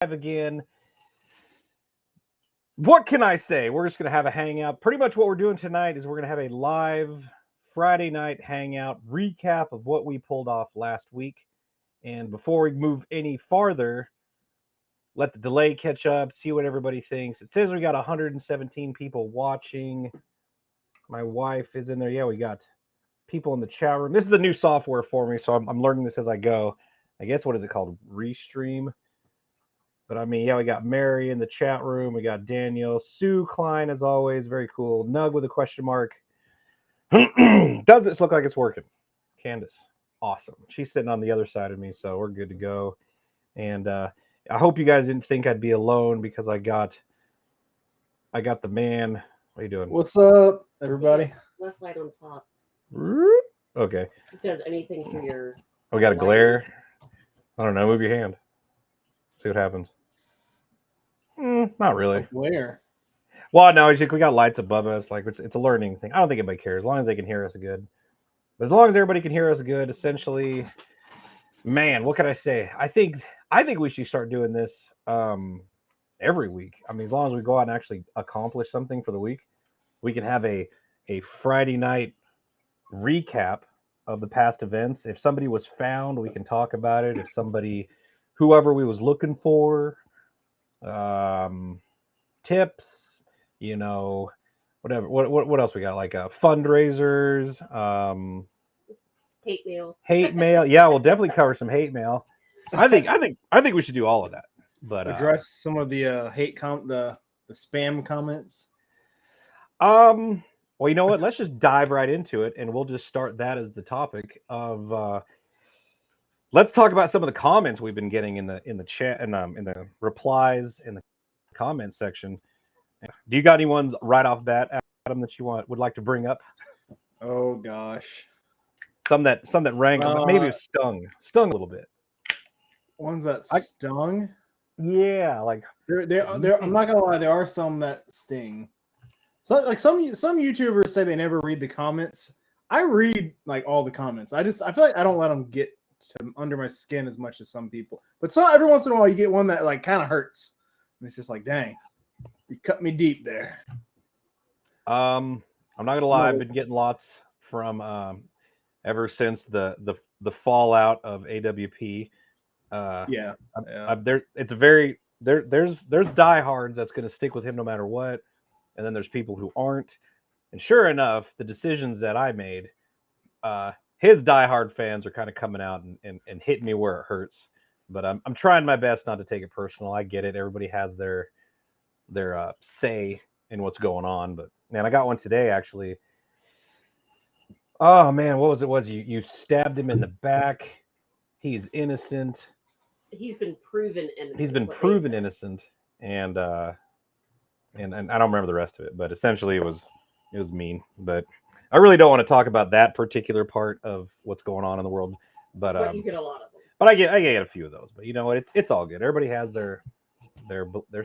again. What can I say? We're just going to have a hangout. Pretty much what we're doing tonight is we're going to have a live Friday night hangout recap of what we pulled off last week. And before we move any farther, let the delay catch up, see what everybody thinks. It says we got 117 people watching. My wife is in there. Yeah, we got people in the chat room. This is the new software for me, so I'm learning this as I go. I guess, what is it called? Restream. But I mean, yeah, we got Mary in the chat room. We got Daniel. Sue Klein, as always. Very cool. Nug with a question mark. Does this look like it's working? Candace. Awesome. She's sitting on the other side of me, so we're good to go. And I hope you guys didn't think I'd be alone because I got the man. What are you doing? What's up, everybody? Left light on top. Okay. Does anything for your... We got a glare. I don't know. Move your hand. See what happens. Not really. Where? Well, no, it's just, we got lights above us. Like it's a learning thing. I don't think anybody cares as long as they can hear us good. But as long as everybody can hear us good, essentially, man, what can I say? I think we should start doing this every week. I mean, as long as we go out and actually accomplish something for the week, we can have a Friday night recap of the past events. If somebody was found, we can talk about it. If whoever we was looking for, tips, whatever. What else we got? Like fundraisers, hate mail. Yeah, we'll definitely cover some hate mail. I think we should do all of that. But address some of the the spam comments. Well, you know what? Let's just dive right into it, and we'll just start that as the topic of. Let's talk about some of the comments we've been getting in the chat and in the replies in the comment section. Do you got any ones right off bat, Adam, that you would like to bring up? Oh gosh, some that rang, but maybe it stung a little bit. Ones that stung. Yeah, like there. I'm not gonna lie, there are some that sting. So like some YouTubers say they never read the comments. I read like all the comments. I feel like I don't let them get under my skin as much as some people, but every once in a while you get one that like kind of hurts, and it's just like, dang, you cut me deep there. I'm not gonna lie, I've been getting lots from ever since the fallout of AWP. There's diehards that's gonna stick with him no matter what, and then there's people who aren't. And sure enough, the decisions that I made, his diehard fans are kind of coming out and hitting me where it hurts. But I'm trying my best not to take it personal. I get it. Everybody has their say in what's going on. But man, I got one today actually. Oh man, what was it? You stabbed him in the back. He's innocent. He's been proven innocent. And I don't remember the rest of it, but essentially it was mean. But I really don't want to talk about that particular part of what's going on in the world. But you get a lot of them. But I get a few of those. But you know what? It's all good. Everybody has their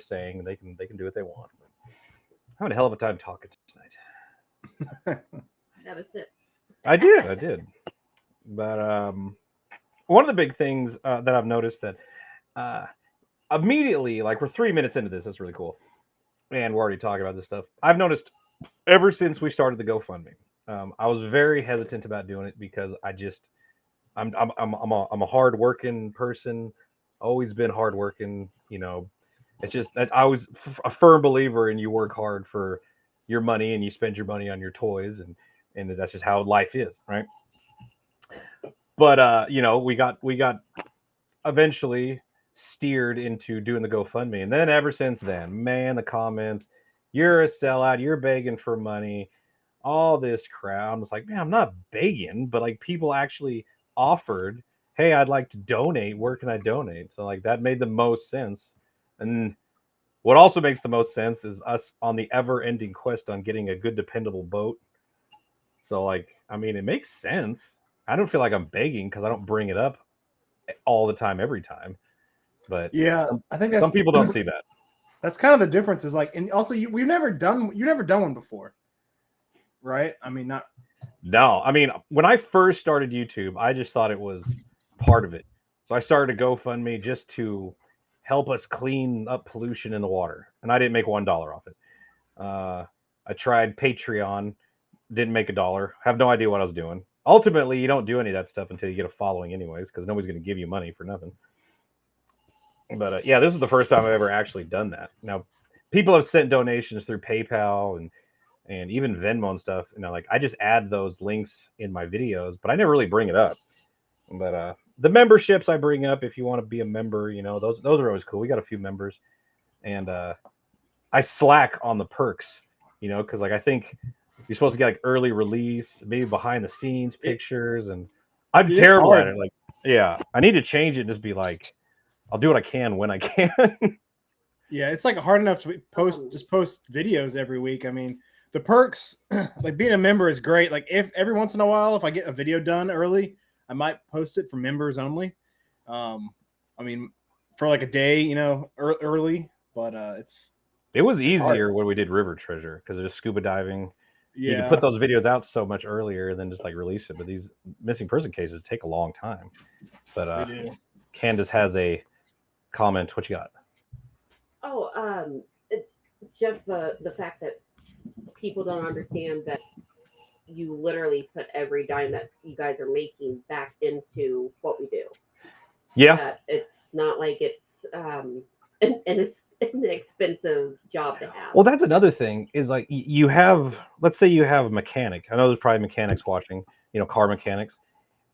saying. They can do what they want. But I'm having a hell of a time talking tonight. Have a sip. I did. But one of the big things that I've noticed that immediately, like we're 3 minutes into this, that's really cool, and we're already talking about this stuff. I've noticed ever since we started the GoFundMe, I was very hesitant about doing it because I'm a hardworking person, always been hardworking. It's just that I was a firm believer in you work hard for your money and you spend your money on your toys, and that's just how life is, right? But we got eventually steered into doing the GoFundMe, and then ever since then, man, the comments, you're a sellout, you're begging for money, all this crap. I'm just like, man, I'm not begging, but like people actually offered, hey, I'd like to donate, where can I donate? So like that made the most sense. And what also makes the most sense is us on the ever-ending quest on getting a good dependable boat. So like, I mean, it makes sense. I don't feel like I'm begging because I don't bring it up all the time, every time. But yeah, I think some people don't see that. That's kind of the difference. Is like, and also you've never done one before, right? I mean, not. No, I mean, when I first started YouTube, I just thought it was part of it. So I started a GoFundMe just to help us clean up pollution in the water, and I didn't make $1 off it. I tried Patreon, didn't make $1. Have no idea what I was doing. Ultimately, you don't do any of that stuff until you get a following, anyways, because nobody's going to give you money for nothing. But yeah, this is the first time I've ever actually done that. Now, people have sent donations through PayPal and even Venmo and stuff. Like I just add those links in my videos, but I never really bring it up. But the memberships I bring up, if you want to be a member, those are always cool. We got a few members, and I slack on the perks, because like I think you're supposed to get like early release, maybe behind the scenes pictures, and I'm terrible at it. Like, yeah, I need to change it and just be like, I'll do what I can when I can. Yeah, it's like hard enough to post videos every week. I mean, the perks, like being a member is great. Like if every once in a while, if I get a video done early, I might post it for members only. I mean, for like a day, early, but it was easier when we did River Treasure because it was scuba diving. Yeah. You can put those videos out so much earlier and then just like release it. But these missing person cases take a long time. But Candace has a comment. What you got? Oh, it's just the fact that people don't understand that you literally put every dime that you guys are making back into what we do. Yeah. That it's not like it's an expensive job to have. Well, that's another thing is like you have, let's say you have a mechanic. I know there's probably mechanics watching, car mechanics,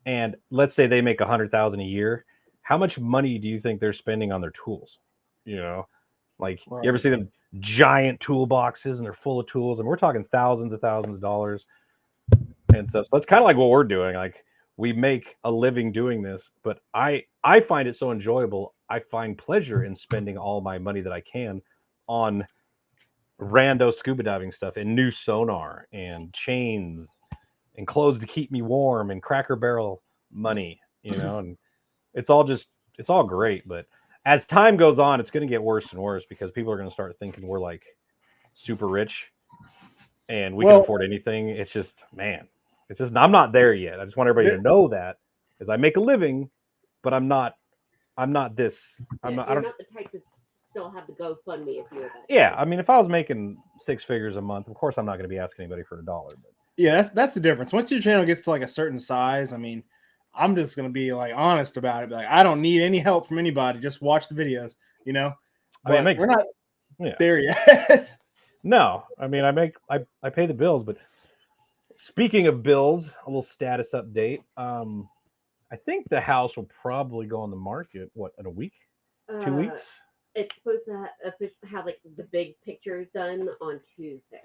and let's say they make $100,000 a year. How much money do you think they're spending on their tools? Like Right. You ever see them giant toolboxes and they're full of tools, and we're talking thousands of dollars and stuff. So that's kind of like what we're doing. Like we make a living doing this, but I find it so enjoyable. I find pleasure in spending all my money that I can on rando scuba diving stuff and new sonar and chains and clothes to keep me warm and Cracker Barrel money, and it's all great. But as time goes on, it's going to get worse and worse because people are going to start thinking we're like super rich and we can afford anything. It's just, man, I'm not there yet. I just want everybody to know that because I make a living, but I'm not this. You're not the type to still have the GoFundMe if you're that. Yeah, I mean, if I was making 6 figures a month, of course I'm not going to be asking anybody for $1. But yeah, that's the difference. Once your channel gets to like a certain size, I mean, I'm just going to be like honest about it. Be like, I don't need any help from anybody. Just watch the videos, But we're not there yet. No, I mean, I pay the bills. But speaking of bills, a little status update. I think the house will probably go on the market, in a week? 2 weeks? It's supposed to have like the big pictures done on Tuesday.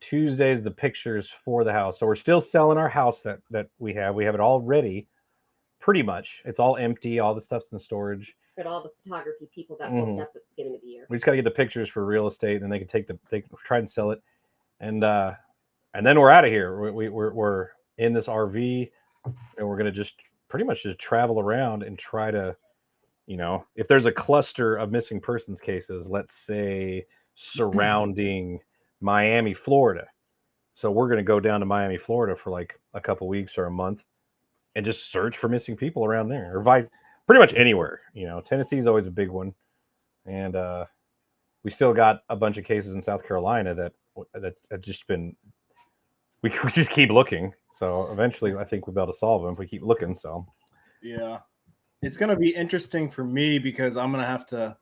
Tuesday's the pictures for the house. So we're still selling our house that we have. We have it all ready, pretty much. It's all empty. All the stuff's in storage. But all the photography people that booked up at the beginning of the year. We just got to get the pictures for real estate, and then they can try and sell it, and then we're out of here. We're in this RV, and we're gonna just pretty much just travel around and try to, if there's a cluster of missing persons cases, let's say surrounding Miami, Florida. So we're going to go down to Miami, Florida for like a couple weeks or a month and just search for missing people around there or pretty much anywhere. Tennessee is always a big one. And we still got a bunch of cases in South Carolina that have just been, we just keep looking. So eventually I think we'll be able to solve them if we keep looking. So yeah, it's going to be interesting for me because I'm going to have to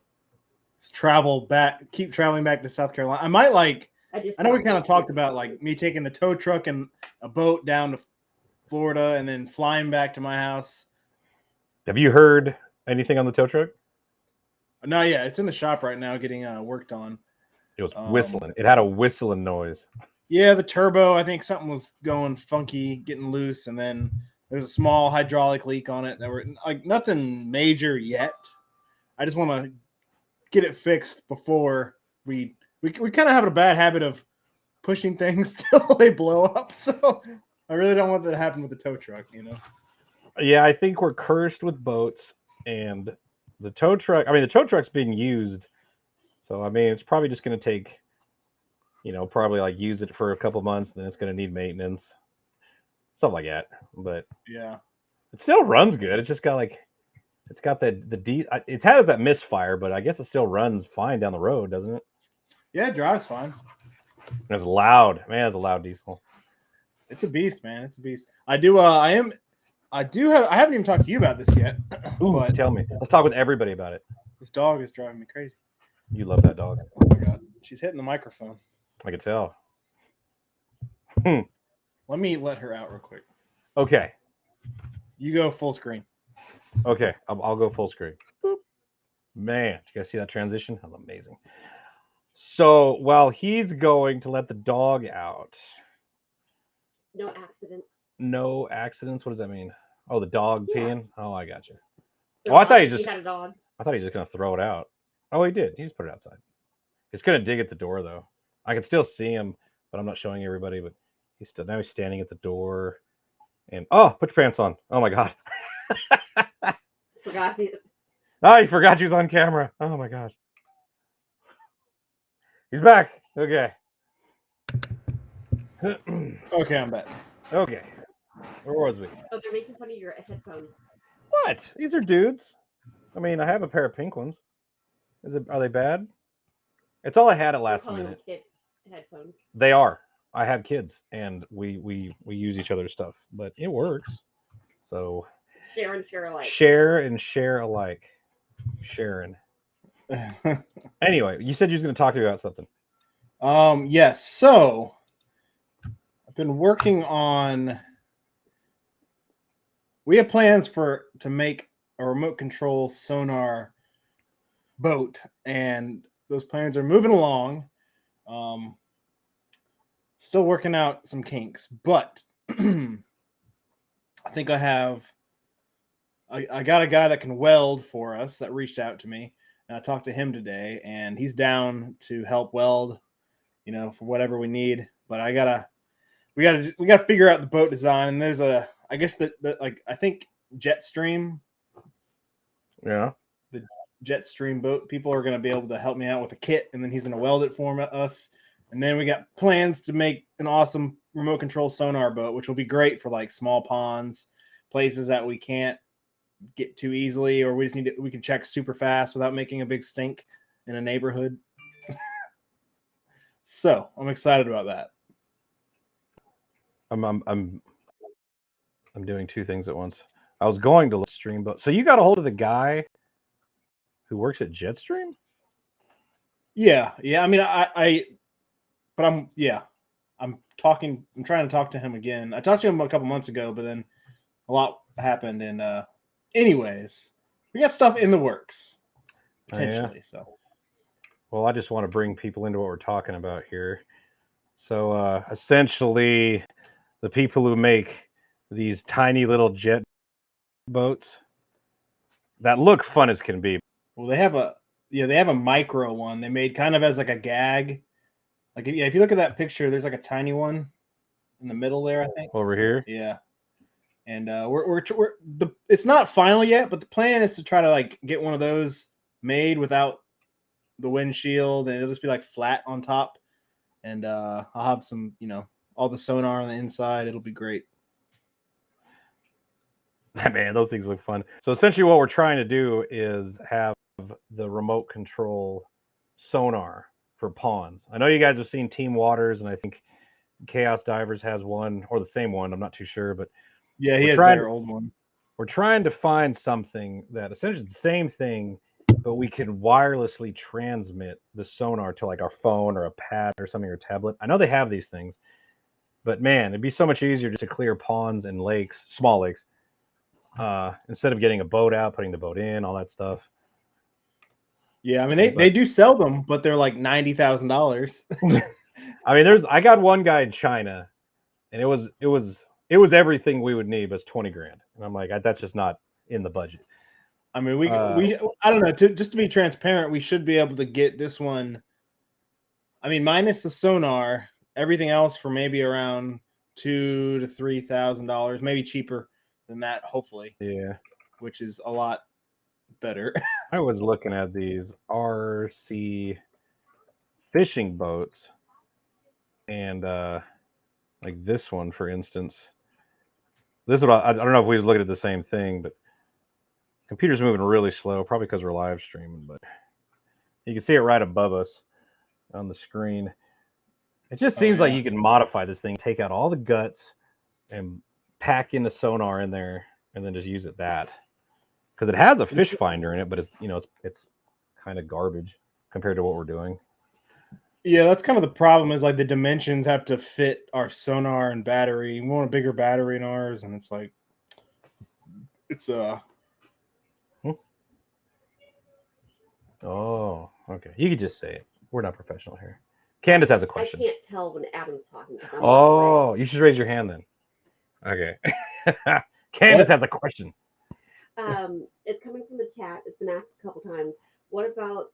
keep traveling back to South Carolina. I might I know we kind of talked about like me taking the tow truck and a boat down to Florida and then flying back to my house. Have you heard anything on the tow truck? No, yeah, it's in the shop right now getting worked on. It was whistling. It had a whistling noise. Yeah, the turbo, I think something was going funky, getting loose, and then there's a small hydraulic leak on it that were like nothing major yet. I just want to get it fixed before we kind of have a bad habit of pushing things till they blow up. So I really don't want that to happen with the tow truck, Yeah, I think we're cursed with boats and the tow truck. I mean, the tow truck's being used. So, I mean, it's probably just going to take, probably like use it for a couple months, and then it's going to need maintenance, something like that. But yeah, it still runs good. It just got like It's got it has that misfire, but I guess it still runs fine down the road, doesn't it? Yeah, it drives fine. It's loud, man. It's a loud diesel. It's a beast, man. It's a beast. I haven't even talked to you about this yet. Ooh, but tell me. Let's talk with everybody about it. this dog is driving me crazy. You love that dog. Oh my god, she's hitting the microphone. I can tell. Let me let her out real quick. Okay. You go full screen. Okay, I'll go full screen. Boop. Man, you guys see that transition? That was amazing. So while he's going to let the dog out. No accidents. No accidents? What does that mean? Oh, the dog peeing? Oh, I got you. So I thought he he had a dog. was just going to throw it out. Oh, he did. He just put it outside. He's going to dig at the door, though. I can still see him, but I'm not showing everybody. But now he's standing at the door. And, oh, put your pants on. Oh, my God. Forgot he I forgot you was on camera. Oh, my gosh. He's back. Okay. Okay, I'm back. Okay. Where was we? Oh, they're making fun of your headphones. What? These are dudes. I mean, I have a pair of pink ones. Are they bad? It's all I had at last minute. Kid headphones. They are. I have kids, and we use each other's stuff, but it works. So Share and share alike. Share and share alike. Sharon. Anyway, you said you was going to talk to me about something. Yes. So I've been working on. We have plans to make a remote control sonar boat, and those plans are moving along. Still working out some kinks, but I think I got a guy that can weld for us that reached out to me, and I talked to him today, and he's down to help weld, for whatever we need. But we gotta figure out the boat design, and there's I guess I think Jetstream. Yeah. The Jetstream boat people are going to be able to help me out with a kit, and then he's going to weld it for us. And then we got plans to make an awesome remote control sonar boat, which will be great for like small ponds, places that we can't get to easily, or we can check super fast without making a big stink in a neighborhood. So I'm excited about that. I'm doing two things at once. I was going to stream, but so you got a hold of the guy who works at Jetstream? Yeah. I mean, I'm trying to talk to him again. I talked to him a couple months ago, but then a lot happened. And anyways, we got stuff in the works potentially. So, well, I just want to bring people into what we're talking about here. So essentially, the people who make these tiny little jet boats that look fun as can be. Well, they have a micro one they made kind of as like a gag. Like, if you look at that picture, there's like a tiny one in the middle there, I think. Over here? Yeah. And it's not final yet, but the plan is to try to like get one of those made without the windshield, and it'll just be like flat on top. And I'll have some, all the sonar on the inside. It'll be great. Man, those things look fun. So essentially what we're trying to do is have the remote control sonar for ponds. I know you guys have seen Team Waters, and I think Chaos Divers has one, or the same one. I'm not too sure, but yeah, he has their old one. We're trying to find something that essentially is the same thing, but we can wirelessly transmit the sonar to like our phone or a pad or something, or tablet. I know they have these things, but man, it'd be so much easier just to clear ponds and lakes, small lakes, instead of getting a boat out, putting the boat in, all that stuff. Yeah, I mean they do sell them, but they're like $90,000. I mean, I got one guy in China, and it was everything we would need, but it's 20 grand, and I'm like, that's just not in the budget. I mean, we I don't know. Just to be transparent, we should be able to get this one. I mean, minus the sonar, everything else for maybe around $2,000 to $3,000, maybe cheaper than that, hopefully. Yeah, which is a lot better. I was looking at these RC fishing boats, and like this one, for instance. This one, I don't know if we was looking at the same thing, but Computer's moving really slow, probably because we're live streaming, but you can see it right above us on the screen. It just seems like you can modify this thing, take out all the guts, and pack in the sonar in there, and then just use it that. Because it has a fish finder in it, but it's kind of garbage compared to what we're doing. Yeah, that's kind of the problem. Is like the dimensions have to fit our sonar and battery. We want a bigger battery in ours, and it's like Oh, okay. You could just say it. We're not professional here. Candace has a question. I can't tell when Adam's talking. Oh, you should raise your hand then. Okay. Candace has a question. It's coming from the chat. It's been asked a couple times. What about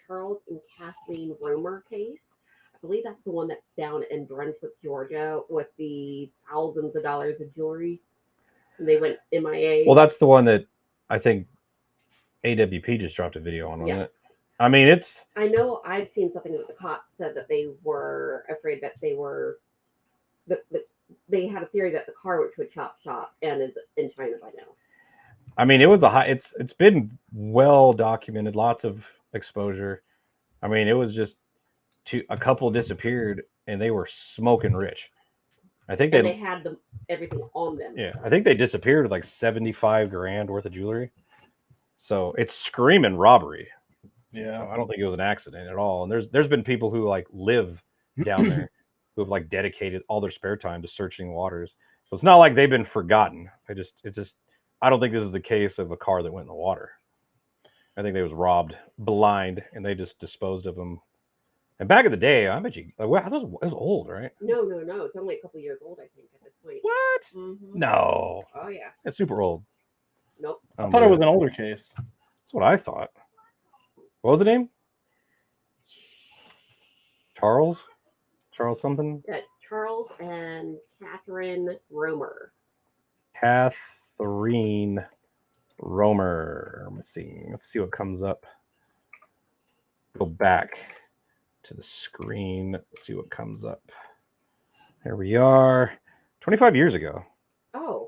Charles and Kathleen Romer case? I believe that's the one that's down in Brunswick, Georgia, with the thousands of dollars of jewelry, and they went MIA. Well, that's the one that I think AWP just dropped a video on, wasn't it? I mean, I know I've seen something that the cops said that they were afraid that they had a theory that the car went to a chop shop and is in China by now. I mean, it was it's been well documented, lots of exposure. I mean, it was just a couple disappeared and they were smoking rich. I think they had everything on them. Yeah, I think they disappeared with like 75 grand worth of jewelry. So it's screaming robbery. Yeah, I don't think it was an accident at all. And there's been people who like live down there who have like dedicated all their spare time to searching waters. So it's not like they've been forgotten. I don't think this is the case of a car that went in the water. I think they was robbed blind and they just disposed of them. And back in the day, I bet you, like, that was old, right? No. It's only a couple years old, I think, at this point. What? Mm-hmm. No. Oh, yeah. It's super old. Nope. I thought it was an older case. That's what I thought. What was the name? Charles something? Yeah, Charles and Catherine Romer. Catherine Romer. Let's see what comes up. Go back to the screen. See what comes up. There we are. 25 years ago. Oh.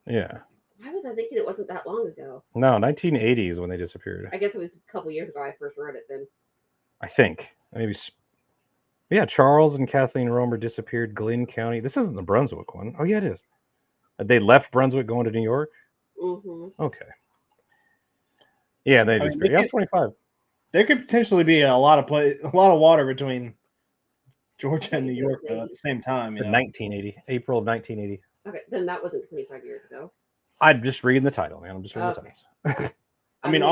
Yeah. Why was I thinking it wasn't that long ago? No, 1980s when they disappeared. I guess it was a couple years ago I first read it then. I think. Maybe. Yeah, Charles and Kathleen Romer disappeared, Glynn County. This isn't the Brunswick one. Oh, yeah, it is. They left Brunswick going to New York? Mm-hmm. Okay. Yeah, they disappeared. Yeah, 25. There could potentially be a lot of water between Georgia and New York though, at the same time. In 1980, April of 1980. Okay, then that wasn't 25 years ago. I'm just reading the title, man. I'm just reading the titles. I mean,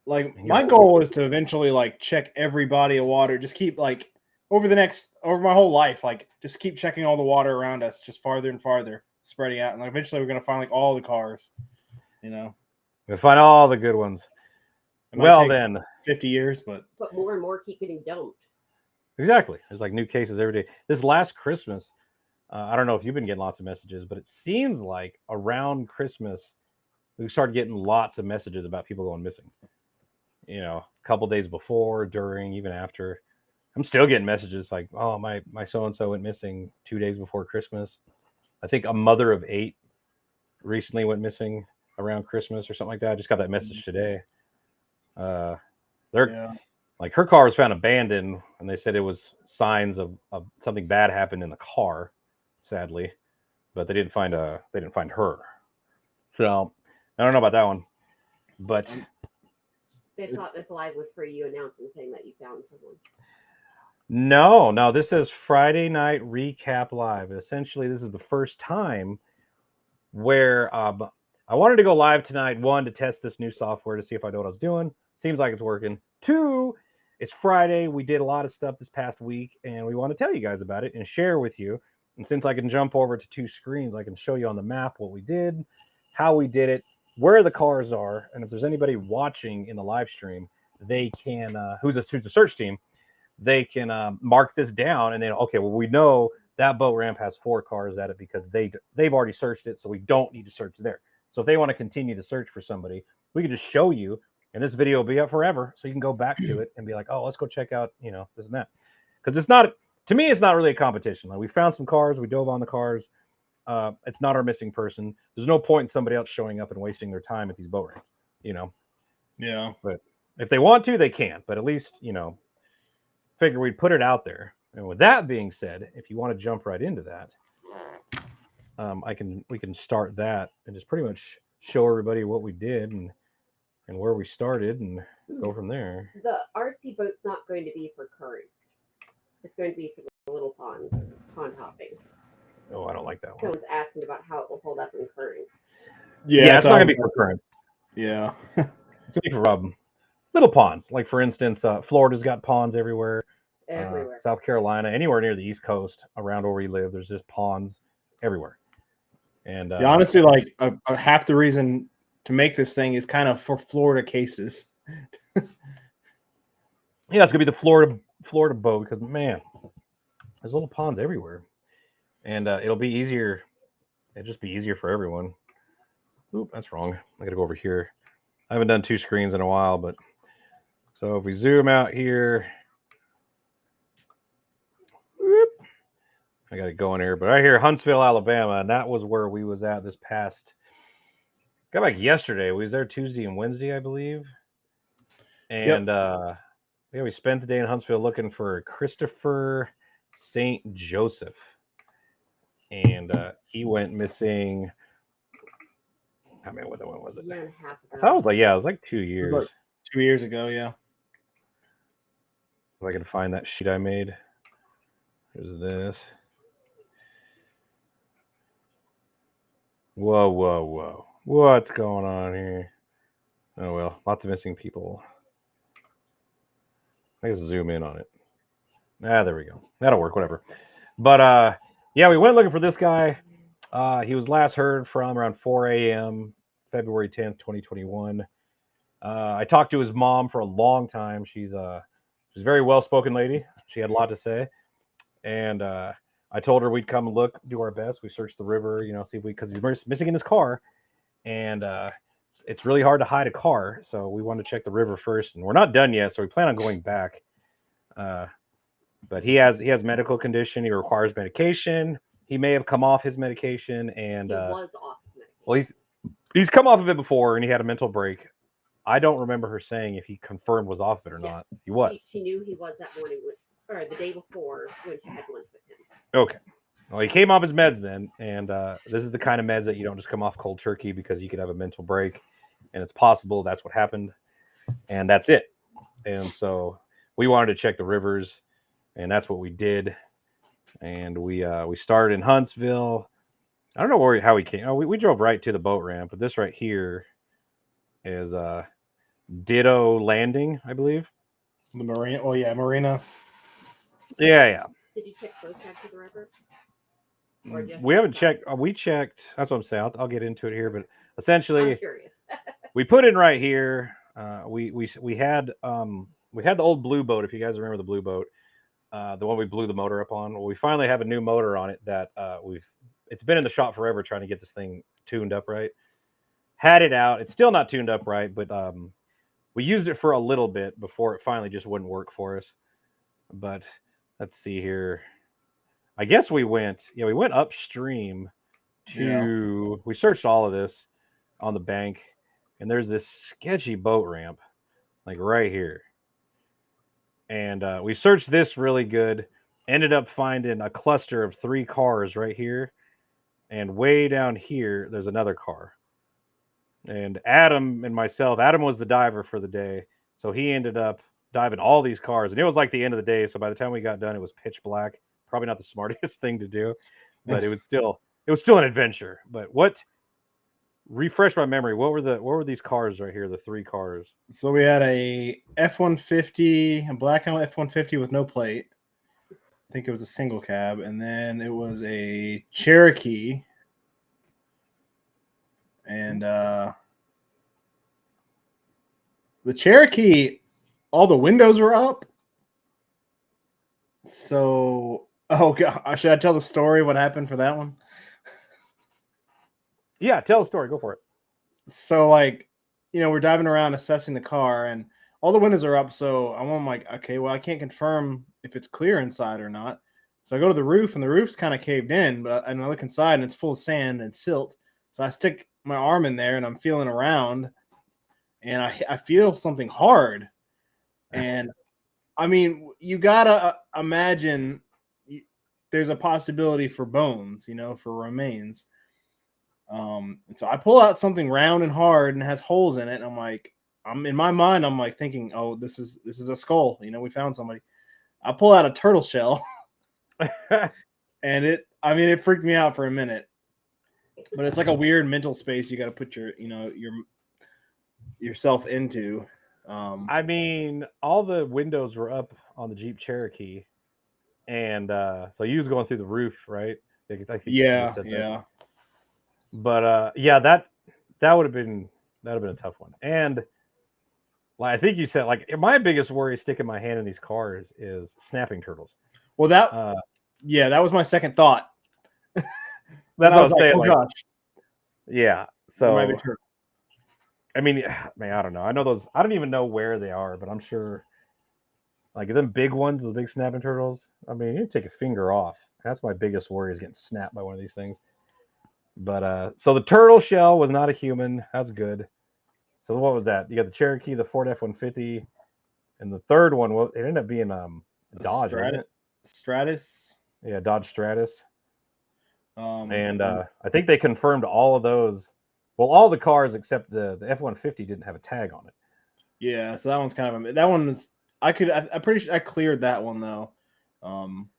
like my goal is to eventually like check every body of water. Just keep like over my whole life, like just keep checking all the water around us, just farther and farther, spreading out, and like eventually we're gonna find like all the cars. We'll find all the good ones. Well, then 50 years, but more and more keep getting dumped. Exactly. There's like new cases every day. This last Christmas, I don't know if you've been getting lots of messages, but it seems like around Christmas we started getting lots of messages about people going missing. A couple days before, during, even after. I'm still getting messages like, "Oh, my so-and-so went missing 2 days before Christmas." I think a mother of 8 recently went missing around Christmas or something like that. I just got that message today. Like her car was found abandoned, and they said it was signs of something bad happened in the car, sadly, but they didn't find her. So I don't know about that one, but they thought this live was for you announcing saying that you found someone. No, this is Friday Night Recap Live. Essentially, this is the first time where I wanted to go live tonight. 1, to test this new software to see if I know what I was doing. Seems like it's working. 2, it's Friday. We did a lot of stuff this past week, and we want to tell you guys about it and share with you. And since I can jump over to 2 screens, I can show you on the map what we did, how we did it, where the cars are, and if there's anybody watching in the live stream, they can, who's a search team, they can mark this down, and then, okay, well, we know that boat ramp has 4 cars at it because they've already searched it, so we don't need to search there. So if they want to continue to search for somebody, we can just show you, and this video will be up forever, so you can go back to it and be like, oh, let's go check out, this and that. Because to me, it's not really a competition. Like, we found some cars, we dove on the cars. it's not our missing person. There's no point in somebody else showing up and wasting their time at these boat ramps, you know. Yeah. But if they want to, they can. But at least, figure we'd put it out there. And with that being said, if you want to jump right into that, we can start that and just pretty much show everybody what we did and where we started and go from there. The RC boat's not going to be for current. It's going to be for the little pond hopping. Oh, I don't like that one. Someone's asking about how it will hold up in current. Yeah, it's not gonna be for current. Yeah. It's gonna be for little ponds. Like for instance, Florida's got ponds everywhere. Everywhere. South Carolina, anywhere near the East Coast, around where we live, there's just ponds everywhere. And yeah, honestly, like half the reason to make this thing is kind of for Florida cases. Yeah, it's gonna be the Florida boat because man, there's little ponds everywhere, and it'll be easier. It'll just be easier for everyone. Oop, that's wrong. I gotta go over here. I haven't done 2 screens in a while, but so if we zoom out here, whoop, I got it going here. But right here, Huntsville, Alabama, and that was where we was at this past. Got back yesterday. We was there Tuesday and Wednesday, I believe, and yeah, we spent the day in Huntsville looking for Christopher St. Joseph, and he went missing. I mean, when was it? Year and a half ago. I thought it was like 2 years. It was like 2 years ago, yeah. If I can find that sheet I made. Here's this. Whoa. What's going on here? Oh, well, lots of missing people. I guess zoom in on it. There we go. That'll work, whatever. But, yeah, we went looking for this guy. He was last heard from around 4 a.m., February 10th, 2021. I talked to his mom for a long time. She's a very well-spoken lady. She had a lot to say. And I told her we'd come look, do our best. We searched the river, see if because he's missing in his car. And it's really hard to hide a car. So we wanted to check the river first. And we're not done yet, so we plan on going back. But he has medical condition. He requires medication. He may have come off his medication. And he was off medication. Well, he's come off of it before, and he had a mental break. I don't remember her saying if he confirmed was off it or not. He was. She knew he was that morning, or the day before when she had lunch with him. Okay. Well, he came off his meds then, and this is the kind of meds that you don't just come off cold turkey because you could have a mental break, and it's possible that's what happened, and that's it. And so we wanted to check the rivers, and that's what we did. And we started in Huntsville. I don't know how we came. Oh, we drove right to the boat ramp, but this right here is Ditto Landing, I believe. The marina. Oh yeah, marina. Yeah. Did you check both sides of the river? We haven't checked. We checked. That's what I'm saying. I'll get into it here, but essentially, I'm curious. we put in right here. We had the old blue boat. If you guys remember the blue boat, the one we blew the motor up on. Well, we finally have a new motor on it that it's been in the shop forever trying to get this thing tuned up right. Had it out. It's still not tuned up right, but we used it for a little bit before it finally just wouldn't work for us. But let's see here. I guess we went upstream to, we searched all of this on the bank, and there's this sketchy boat ramp, like right here. And we searched this really good, ended up finding a cluster of 3 cars right here. And way down here, there's another car. And Adam and myself, Adam was the diver for the day. So he ended up diving all these cars. And it was like the end of the day. So by the time we got done, it was pitch black. Probably not the smartest thing to do, but it was still an adventure. But refresh my memory. What were these cars right here? The 3 cars. So we had a F-150, a black F-150 with no plate. I think it was a single cab, and then it was a Cherokee, and the Cherokee, all the windows were up. So, oh god, should I tell the story? What happened for that one? Yeah, tell the story. Go for it. So, we're diving around assessing the car, and all the windows are up. So I'm like, okay, well, I can't confirm if it's clear inside or not. So I go to the roof, and the roof's kind of caved in, but I look inside, and it's full of sand and silt. So I stick my arm in there, and I'm feeling around, and I feel something hard. And I mean, you gotta imagine there's a possibility for bones, for remains. And so I pull out something round and hard and has holes in it. And I'm in my mind, I'm like thinking, oh, this is a skull. We found somebody. I pull out a turtle shell, and it freaked me out for a minute. But it's like a weird mental space you got to put yourself into. I mean, all the windows were up on the Jeep Cherokee, and so you was going through the roof, right? I think Yeah. But yeah, that would have been a tough one. And like I think you said, like my biggest worry sticking my hand in these cars is snapping turtles. Well, that was my second thought. That's what I was saying. Oh gosh. Yeah. So might be true. I mean, man, I don't know. I know those. I don't even know where they are, but I'm sure. Like them big ones, the big snapping turtles. I mean, you take a finger off. That's my biggest worry is getting snapped by one of these things. But so the turtle shell was not a human. That's good. So what was that? You got the Cherokee, the Ford F-150, and the third one. Well, it ended up being Dodge, wasn't it? Stratus. Yeah, Dodge Stratus. And I think they confirmed all of those. Well, all the cars except the F-150 didn't have a tag on it. Yeah, so that one's kind of that one is. I'm pretty sure I cleared that one though. I'm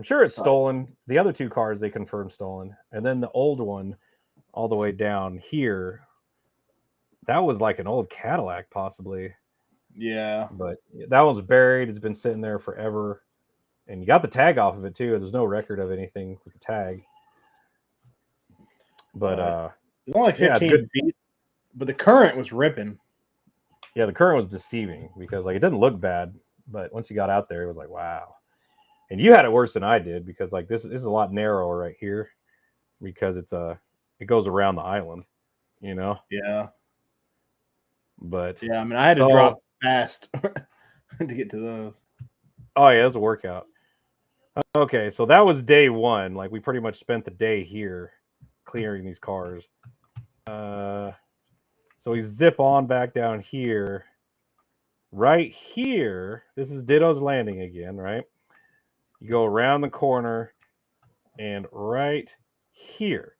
sure it's stolen. The other two cars they confirmed stolen, and then the old one, all the way down here, that was like an old Cadillac, possibly. Yeah, but that one's buried. It's been sitting there forever, and you got the tag off of it too. There's no record of anything with the tag. But it's only 15 feet, but the current was ripping. Yeah, the current was deceiving because like it didn't look bad, but once you got out there, it was like wow. And you had it worse than I did because like this is a lot narrower right here because it goes around the island, Yeah. But yeah, I mean I had to drop fast to get to those. Oh yeah, it was a workout. Okay, so that was day one. Like we pretty much spent the day here clearing these cars. So we zip on back down here. Right here, this is Ditto's Landing again, right? You go around the corner, and right here,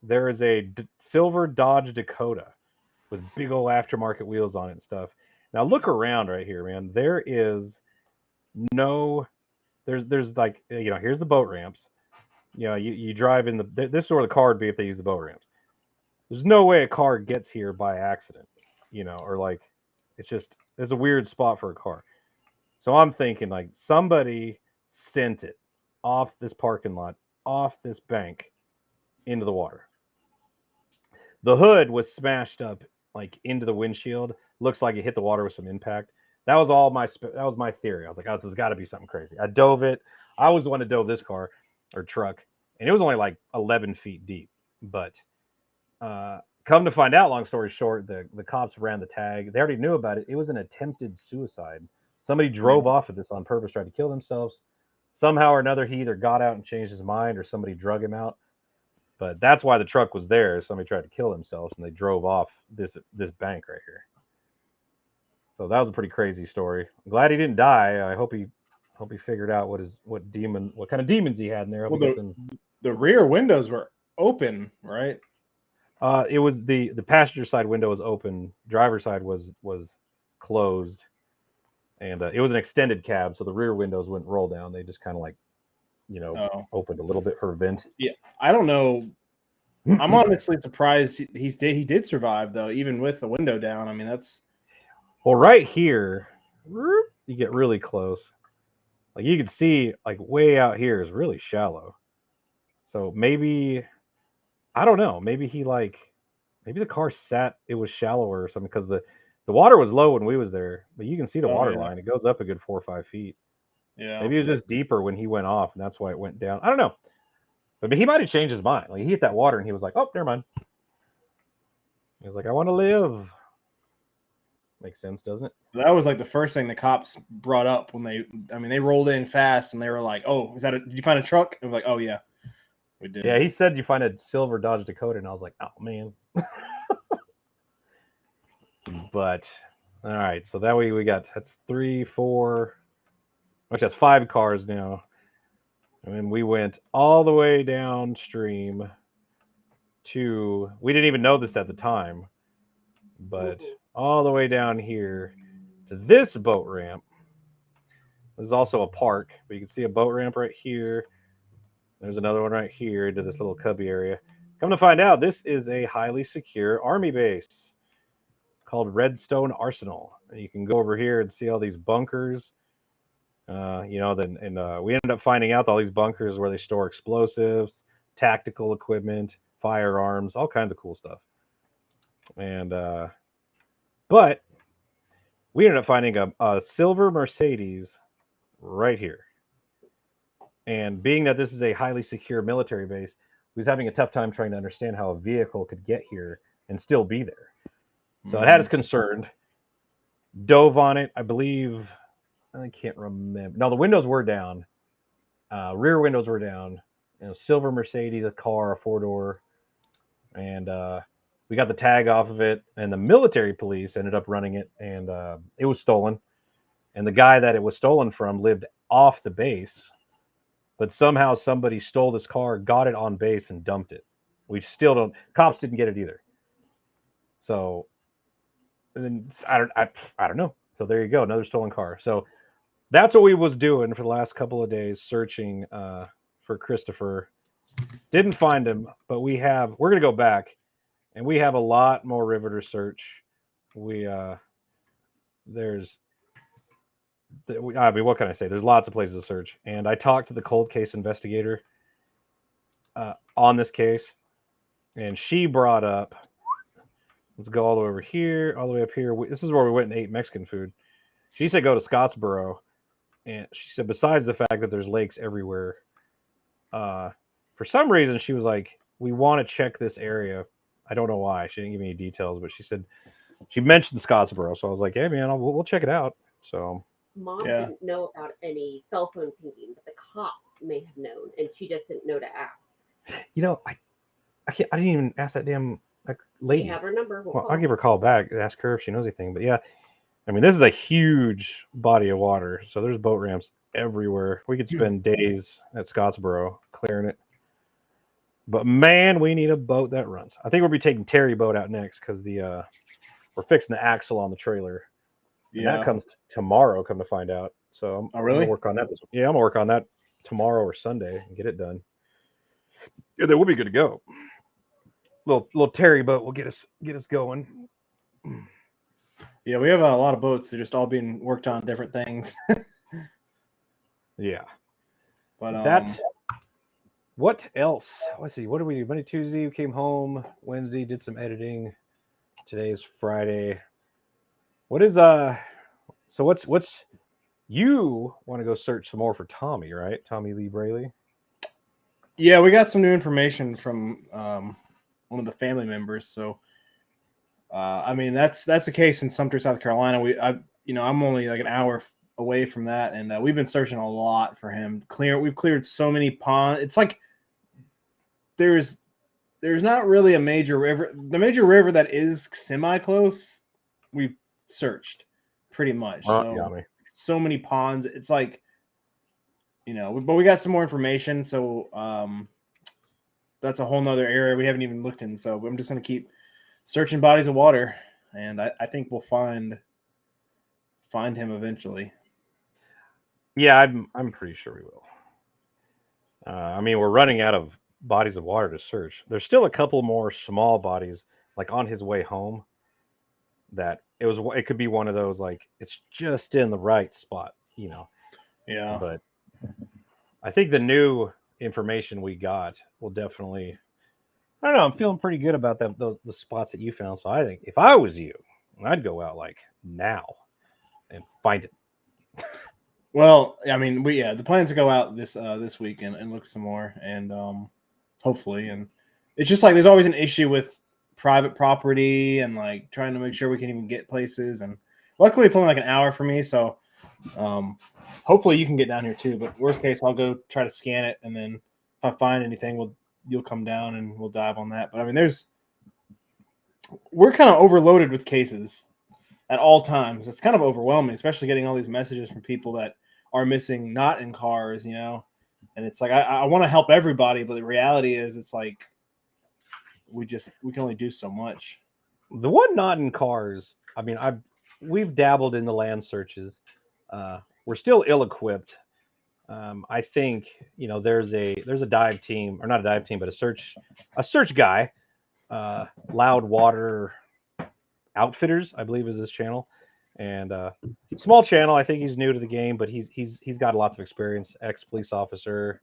there is a silver Dodge Dakota with big old aftermarket wheels on it and stuff. Now look around right here, man. There is no, there's like, here's the boat ramps. You drive in this is where the car would be if they use the boat ramps. There's no way a car gets here by accident, or like, it's a weird spot for a car. So I'm thinking like somebody sent it off this parking lot, off this bank into the water. The hood was smashed up like into the windshield. Looks like it hit the water with some impact. That was my theory. I was like, oh, this has got to be something crazy. I dove it. I was the one to dove this car or truck, and it was only like 11 feet deep. But come to find out, long story short, the cops ran the tag. They already knew about it. It was an attempted suicide. Somebody drove off of this on purpose, tried to kill themselves. Somehow or another, he either got out and changed his mind or somebody drug him out. But that's why the truck was there. Somebody tried to kill themselves, and they drove off this bank right here. So that was a pretty crazy story. I'm glad he didn't die. I hope he figured out what kind of demons he had in there. Well, the rear windows were open, right? It was the passenger side window was open. Driver side was closed, and it was an extended cab, so the rear windows wouldn't roll down. They just kind of like, opened a little bit for a vent. Yeah, I don't know. I'm honestly surprised he did survive though, even with the window down. I mean, that's well, right here, you get really close. Like you can see, like way out here is really shallow. So maybe, I don't know. Maybe the car sat. It was shallower or something because the water was low when we was there, but you can see the water line. It goes up a good 4 or 5 feet. Yeah. Maybe it was just deeper when he went off, and that's why it went down. I don't know. But he might have changed his mind. Like he hit that water, and he was like, "Oh, never mind." He was like, "I want to live." Makes sense, doesn't it? That was like the first thing the cops brought up when they rolled in fast and they were like, "Oh, did you find a truck?" And we're like, "Oh yeah, we did." Yeah, he said you find a silver Dodge Dakota, and I was like, oh man. But all right, so that way that's 3, 4, which that's 5 cars now, and then we went all the way downstream to. We didn't even know this at the time, but all the way down here to this boat ramp. There's also a park, but you can see a boat ramp right here. There's another one right here to this little cubby area. Come to find out, this is a highly secure army base called Redstone Arsenal. And you can go over here and see all these bunkers. We ended up finding out all these bunkers where they store explosives, tactical equipment, firearms, all kinds of cool stuff. And but we ended up finding a silver Mercedes right here. And being that this is a highly secure military base, we was having a tough time trying to understand how a vehicle could get here and still be there. So it had us concerned. Dove on it, I believe. I can't remember. No, the windows were down. Rear windows were down. Silver Mercedes, a car, a 4-door, and we got the tag off of it. And the military police ended up running it, and it was stolen. And the guy that it was stolen from lived off the base, but somehow somebody stole this car, got it on base, and dumped it. We still don't. Cops didn't get it either. So, and then I don't know. So there you go, another stolen car. So that's what we was doing for the last couple of days, searching for Christopher. Didn't find him, but we're gonna go back, and we have a lot more river to search. What can I say? There's lots of places to search, and I talked to the cold case investigator on this case, and she brought up. Let's go all the way over here, all the way up here. This is where we went and ate Mexican food. She said go to Scottsboro, and she said besides the fact that there's lakes everywhere, for some reason she was like, we want to check this area. I don't know why. She didn't give me any details, but she mentioned Scottsboro, so I was like, hey man, we'll check it out. So Mom didn't know about any cell phone pinging, but the cops may have known, and she just didn't know to ask. I didn't even ask that damn lady. We have her number. Well, I'll give her a call back and ask her if she knows anything. But yeah, I mean, this is a huge body of water, so there's boat ramps everywhere. We could spend days at Scottsboro clearing it. But man, we need a boat that runs. I think we'll be taking Terry boat out next because we're fixing the axle on the trailer. Yeah, and that comes tomorrow. Come to find out, so I'm gonna work on that. I'm gonna work on that tomorrow or Sunday and get it done. Yeah, then we'll be good to go. Little Terry boat will get us going. Yeah, we have a lot of boats. They're just all being worked on different things. Yeah, but what else? Let's see. What did we do? Monday, Tuesday, we came home. Wednesday, did some editing. Today's Friday. What is So what's you want to go search some more for Tommy, right? Tommy Lee Braley. Yeah, we got some new information from one of the family members. So, I mean, that's a case in Sumter, South Carolina. I'm only like an hour away from that, and we've been searching a lot for him. We've cleared so many ponds. It's like there's not really a major river. The major river that is semi-close, we've searched pretty much. So many ponds. It's like, but we got some more information. So that's a whole nother area we haven't even looked in. So I'm just going to keep searching bodies of water, and I think we'll find him eventually. Yeah, I'm pretty sure we will. I mean, we're running out of bodies of water to search. There's still a couple more small bodies, like on his way home, that it could be one of those, like it's just in the right spot, Yeah. But I think the new information we got will definitely. I don't know. I'm feeling pretty good about the spots that you found. So I think if I was you, I'd go out like now and find it. Well, I mean, the plans to go out this weekend and look some more, and hopefully, and it's just like there's always an issue with private property and like trying to make sure we can even get places, and Luckily, it's only like an hour for me, so hopefully you can get down here too. But worst case, I'll go try to scan it, and then if I find anything, you'll come down and we'll dive on that. But I mean, we're kind of overloaded with cases at all times. It's kind of overwhelming, especially getting all these messages from people that are missing, not in cars, And it's like I want to help everybody, but the reality is, it's like we can only do so much. The one not in cars. I mean, we've dabbled in the land searches. We're still ill-equipped. I think there's a dive team, or not a dive team, but a search guy. Loud Water Outfitters, I believe, is his channel, and small channel. I think he's new to the game, but he's got lots of experience. Ex-police officer.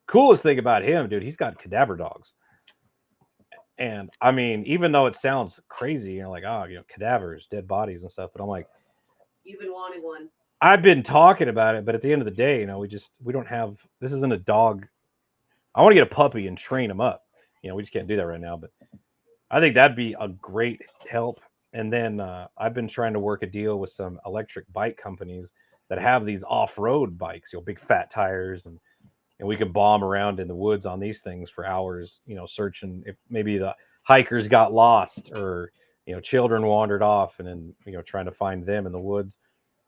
Coolest thing about him, dude, he's got cadaver dogs. And I mean, even though it sounds crazy, like, cadavers, dead bodies and stuff, but I'm like, you've been wanting one. I've been talking about it, but at the end of the day, we don't have. This isn't a dog. I want to get a puppy and train him up. We just can't do that right now, but I think that'd be a great help. And then I've been trying to work a deal with some electric bike companies that have these off-road bikes, big fat tires, and we could bomb around in the woods on these things for hours, searching if maybe the hikers got lost or, children wandered off, and then, trying to find them in the woods.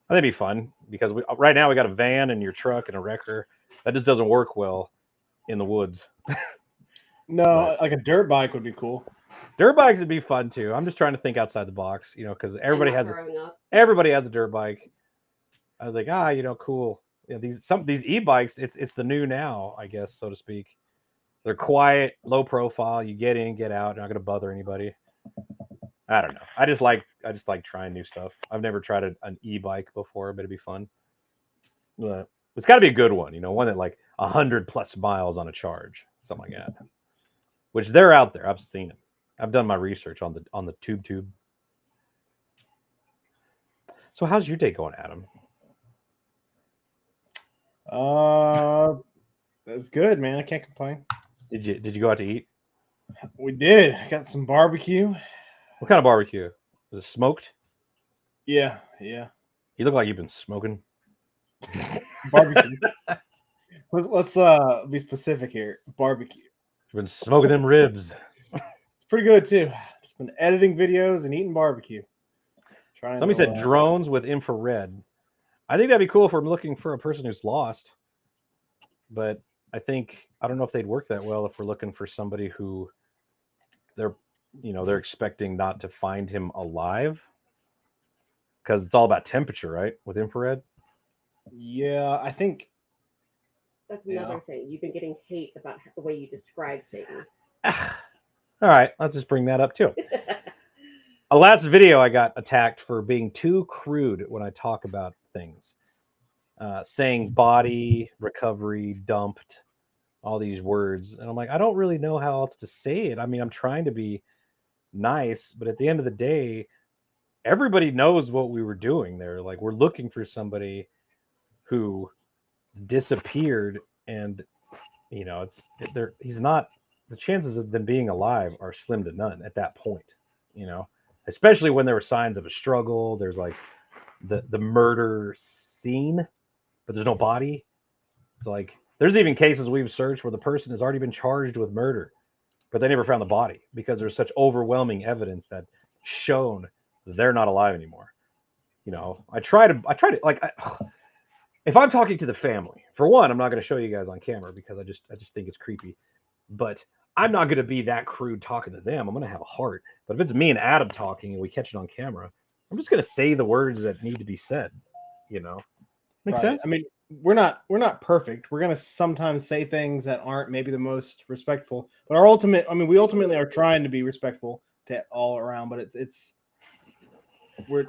That'd be fun, because right now we got a van and your truck and a wrecker. That just doesn't work well in the woods. No, like a dirt bike would be cool. Dirt bikes would be fun too. I'm just trying to think outside the box, because everybody has a dirt bike. I was like, cool. These e-bikes, it's the new now, I guess, so to speak. They're quiet, low profile. You get in, get out. You're not gonna bother anybody. I don't know. I just like trying new stuff. I've never tried an e-bike before, but it'd be fun. It's got to be a good one, one that like 100+ miles on a charge, something like that. Which they're out there. I've seen them. I've done my research on the tube. So how's your day going, Adam? That's good, man. I can't complain. Did you go out to eat? We did. I got some barbecue. What kind of barbecue? Was it smoked? Yeah. You look like you've been smoking. Barbecue. Let's be specific here. Barbecue. You've been smoking them ribs. It's pretty good too. Just been editing videos and eating barbecue. Somebody said drones with infrared. I think that'd be cool if we're looking for a person who's lost. But I don't know if they'd work that well if we're looking for somebody who they're expecting not to find him alive. Because it's all about temperature, right? With infrared. Yeah, I think that's another thing. You've been getting hate about the way you describe things. All right, let's just bring that up too. A last video I got attacked for being too crude when I talk about things. Saying body, recovery, dumped, all these words. And I'm like, I don't really know how else to say it. I mean, I'm trying to be nice, but at the end of the day, everybody knows what we were doing there. Like, we're looking for somebody who disappeared, and he's not. The chances of them being alive are slim to none at that point. Especially when there were signs of a struggle. There's like the murder scene, but there's no body. It's like there's even cases we've searched where the person has already been charged with murder, but they never found the body because there's such overwhelming evidence that shown they're not alive anymore. I try to like, if I'm talking to the family, for one, I'm not going to show you guys on camera because I just think it's creepy. But I'm not going to be that crude talking to them. I'm going to have a heart. But if it's me and Adam talking and we catch it on camera, I'm just going to say the words that need to be said. Make sense? I mean, we're not perfect. We're going to sometimes say things that aren't maybe the most respectful. But we ultimately are trying to be respectful to all around. But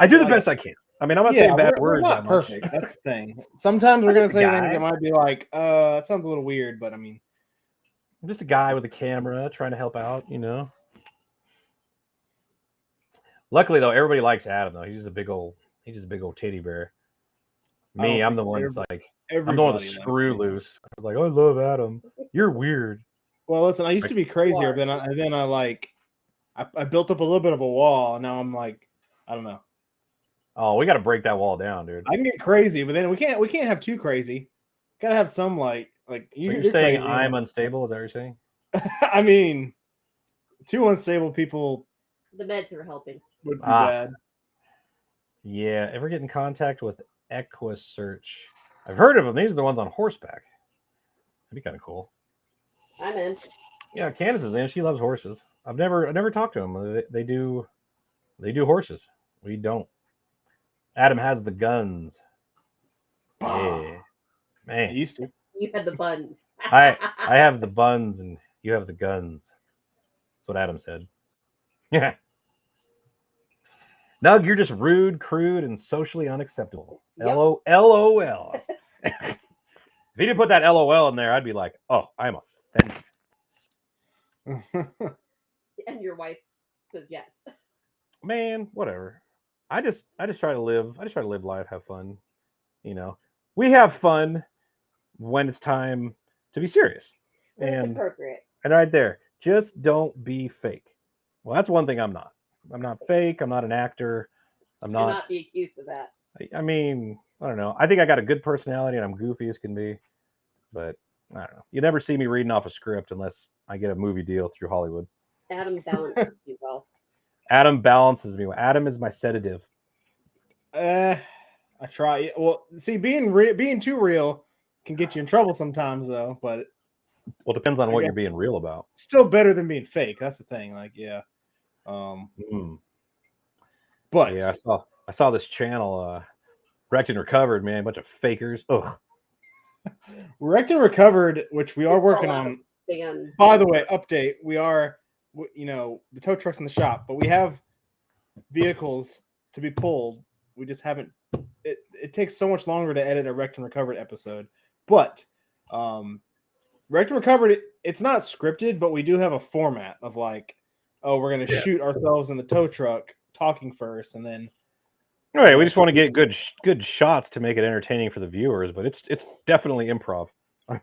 I do the best I can. I mean, I'm not saying bad words. We're not perfect. That's the thing. Sometimes we're going to say things that might be like, that sounds a little weird. But I mean, I'm just a guy with a camera trying to help out, Luckily, though, everybody likes Adam, though. He's just a big old teddy bear. Me, I'm the one that's like, I'm the one with the screw loose. I'm like, I love Adam. You're weird. Well, listen, I used to be crazier, then I built up a little bit of a wall, and now I'm like, I don't know. Oh, we got to break that wall down, dude. I can get crazy, but then we can't have too crazy. Gotta have some like You're you're saying crazy. I'm unstable? Is that what you're saying? I mean, two unstable people The meds are helping. would be bad. Yeah. Ever get in contact with EquiSearch? I've heard of them. These are the ones on horseback. That'd be kind of cool. I'm in. Yeah, Candace is in. She loves horses. I never talked to them. They do horses. We don't. Adam has the guns. Yeah, I man. used to. You had the buns. I have the buns and you have the guns. That's what Adam said. Yeah. Nug, you're just rude, crude, and socially unacceptable. Yep. LOL. If he didn't put that LOL in there, I'd be like, oh, I'm offended. And your wife says yes. Man, whatever. I just try to live. I just try to live life, have fun. You know, we have fun when it's time to be serious. It's appropriate. And right there, just don't be fake. Well, that's one thing I'm not. I'm not fake. I'm not an actor. I'm not. Not be accused of that. I mean, I don't know. I think I got a good personality and I'm goofy as can be. But I don't know. You never see me reading off a script unless I get a movie deal through Hollywood. Adam balances you well. Adam balances me. Adam is my sedative. I try. Well, see, being too real can get you in trouble sometimes, though. But Well, it depends on what you're being real about. Still better than being fake. That's the thing. Like, yeah. But yeah, I saw this channel, Wrecked and Recovered, man, a bunch of fakers. Ugh. Wrecked and Recovered, which we are working on. By the way, update: we are, the tow truck's in the shop, but we have vehicles to be pulled. We just haven't. It takes so much longer to edit a Wrecked and Recovered episode, but Wrecked and Recovered, it's not scripted, but we do have a format of like, oh, we're gonna shoot ourselves in the tow truck talking first, and then. All right, we just want to get good shots to make it entertaining for the viewers, but it's definitely improv.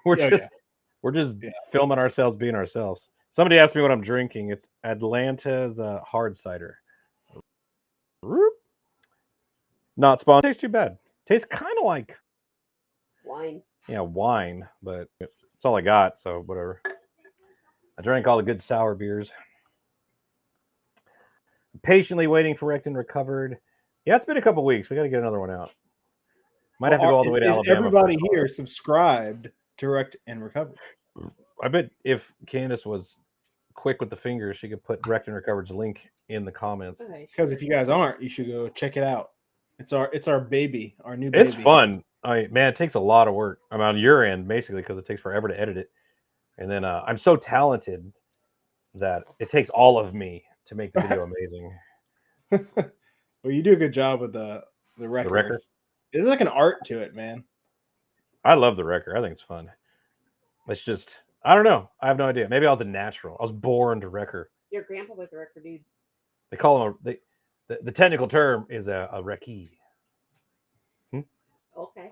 We're just filming ourselves being ourselves. Somebody asked me what I'm drinking. It's Atlanta's hard cider. Not sponsored. Tastes too bad. Tastes kind of like wine. Yeah, wine, but it's all I got, so whatever. I drank all the good sour beers. Patiently waiting for Wrecked and Recovered. Yeah, it's been a couple weeks. We got to get another one out. Might have to go all the way to Alabama. Everybody here subscribed to Wrecked and Recovered. I bet if Candace was quick with the fingers, she could put Wrecked and Recovered's link in the comments. Because if you guys aren't, you should go check it out. It's our baby, our new baby. It's fun. Man, it takes a lot of work. I'm on your end basically because it takes forever to edit it, and then I'm so talented that it takes all of me to make the video amazing. Well, you do a good job with the record. The record? There's like an art to it, man. I love the record. I think it's fun. It's just, I don't know. I have no idea. Maybe I was a natural. I was born to record. Your grandpa was a record dude. They call him the technical term is a recce. Okay.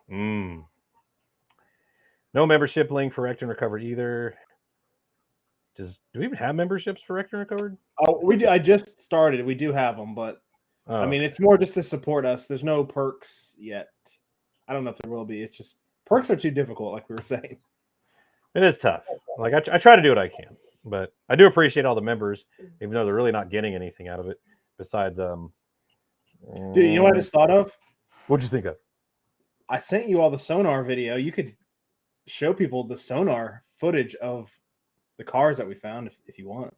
No membership link for Wrecked and Recovered either. Do we even have memberships for Wrecked and Recovered? Oh, we do. I just started. We do have them, but I mean, it's more just to support us. There's no perks yet. I don't know if there will be. It's just perks are too difficult, like we were saying. It is tough. Like I try to do what I can, but I do appreciate all the members, even though they're really not getting anything out of it besides. Dude, you know what I just thought of? What'd you think of? I sent you all the sonar video. You could show people the sonar footage of the cars that we found if you want.